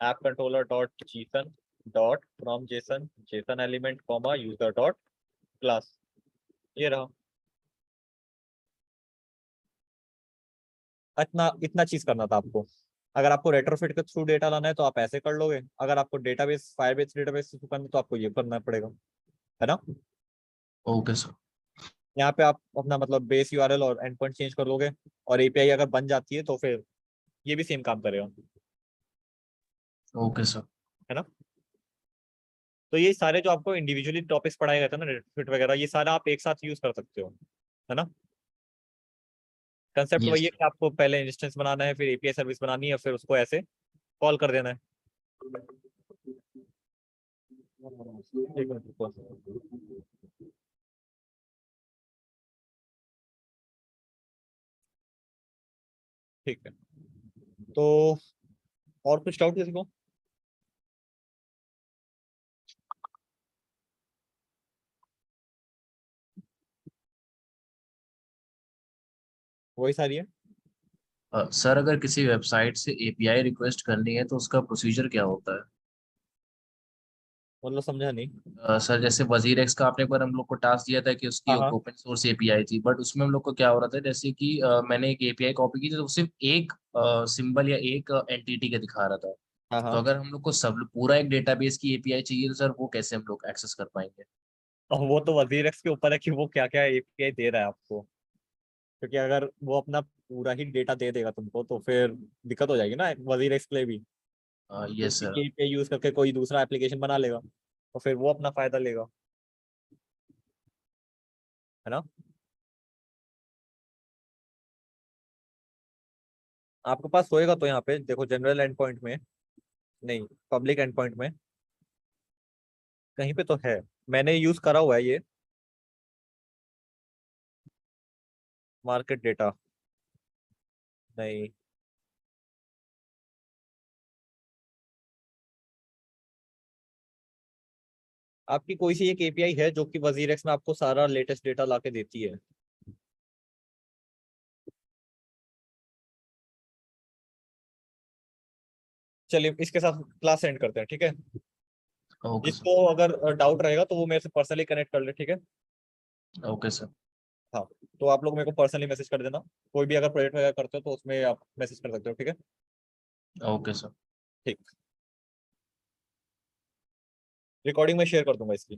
app controller dot Jason dot from Jason, Jason element comma user dot class, ये रहा। इतना इतना चीज करना था आपको। अगर आपको रेट्रोफिट के थ्रू डेटा लाना है तो आप ऐसे कर लोगे, अगर आपको डेटाबेस फायरबेस डेटाबेस थ्रू करना है तो आपको ये करना पड़ेगा, है ना। Okay sir. यहाँ पे आप अपना मतलब बेस यूआरएल और एंड पॉइंट चेंज कर लोगे, और एपीआई अगर बन जाती है तो फिर ये भी सेम काम करेगा, ओके सर। है ना। तो ये सारे जो आपको इंडिविजुअली टॉपिक्स पढ़ाए गए थे ना, रेट्रोफिट वगैरह, ये सारा आप एक साथ यूज कर सकते हो, है ना। कंसेप्ट वही यस है कि आपको पहले इंस्टेंस बनाना है, फिर एपीआई सर्विस बनानी है, फिर उसको ऐसे कॉल कर देना है। एक मिनट रुको। ठीक है, तो और कुछ डाउट किसी को। वही सारी है। सर अगर किसी वेबसाइट से एपीआई रिक्वेस्ट करनी है तो उसका प्रोसीजर क्या होता है? मतलब समझा नहीं। सर जैसे वजीर एक्स का आपने एक बार हम लोग को टास्क दिया था कि उसकी हाँ एक हाँ ओपन सोर्स एपीआई थी, बट उसमें हम लोग को क्या हो रहा था जैसे कि मैंने एक एपीआई कॉपी की तो सिर्फ एक सिंबल या एक एंटिटी का दिखा रहा था। हाँ तो हाँ। अगर हम लोग को सब पूरा एक डेटाबेस की एपीआई चाहिए तो सर वो कैसे हम लोग एक्सेस कर पाएंगे? और वो तो वजीर एक्स के ऊपर है कि वो क्या क्या एपीआई दे रहा है आपको, क्योंकि अगर वो अपना पूरा ही डेटा दे देगा तुमको तो फिर दिक्कत हो जाएगी ना वजीर एक्स के लिए भी। यस उसी सर। की एपीआई यूज करके कोई दूसरा एप्लीकेशन बना लेगा, तो फिर वो अपना फायदा लेगा, है ना। आपके पास होएगा तो यहाँ पे देखो, जनरल एंड पॉइंट में नहीं, पब्लिक एंड पॉइंट में कहीं पे तो है, मैंने यूज करा हुआ है ये, मार्केट डेटा नहीं। आपकी कोई सी एक एपीआई है जो कि वजीर एक्स में आपको सारा लेटेस्ट डेटा लाके देती है। चलिए इसके साथ क्लास सेंड करते हैं, ठीक है। Okay sir. जिसको अगर डाउट रहेगा तो वो मेरे से पर्सनली कनेक्ट कर ले, ठीक है। Okay sir. हाँ, तो आप लोग मेरे को पर्सनली मैसेज कर देना, कोई भी अगर प्रोजेक्ट वगैरह करते हो तो उसमें आप मैसेज कर सकते हो, ठीक है। Okay sir. ठीक, रिकॉर्डिंग में शेयर कर दूंगा इसकी।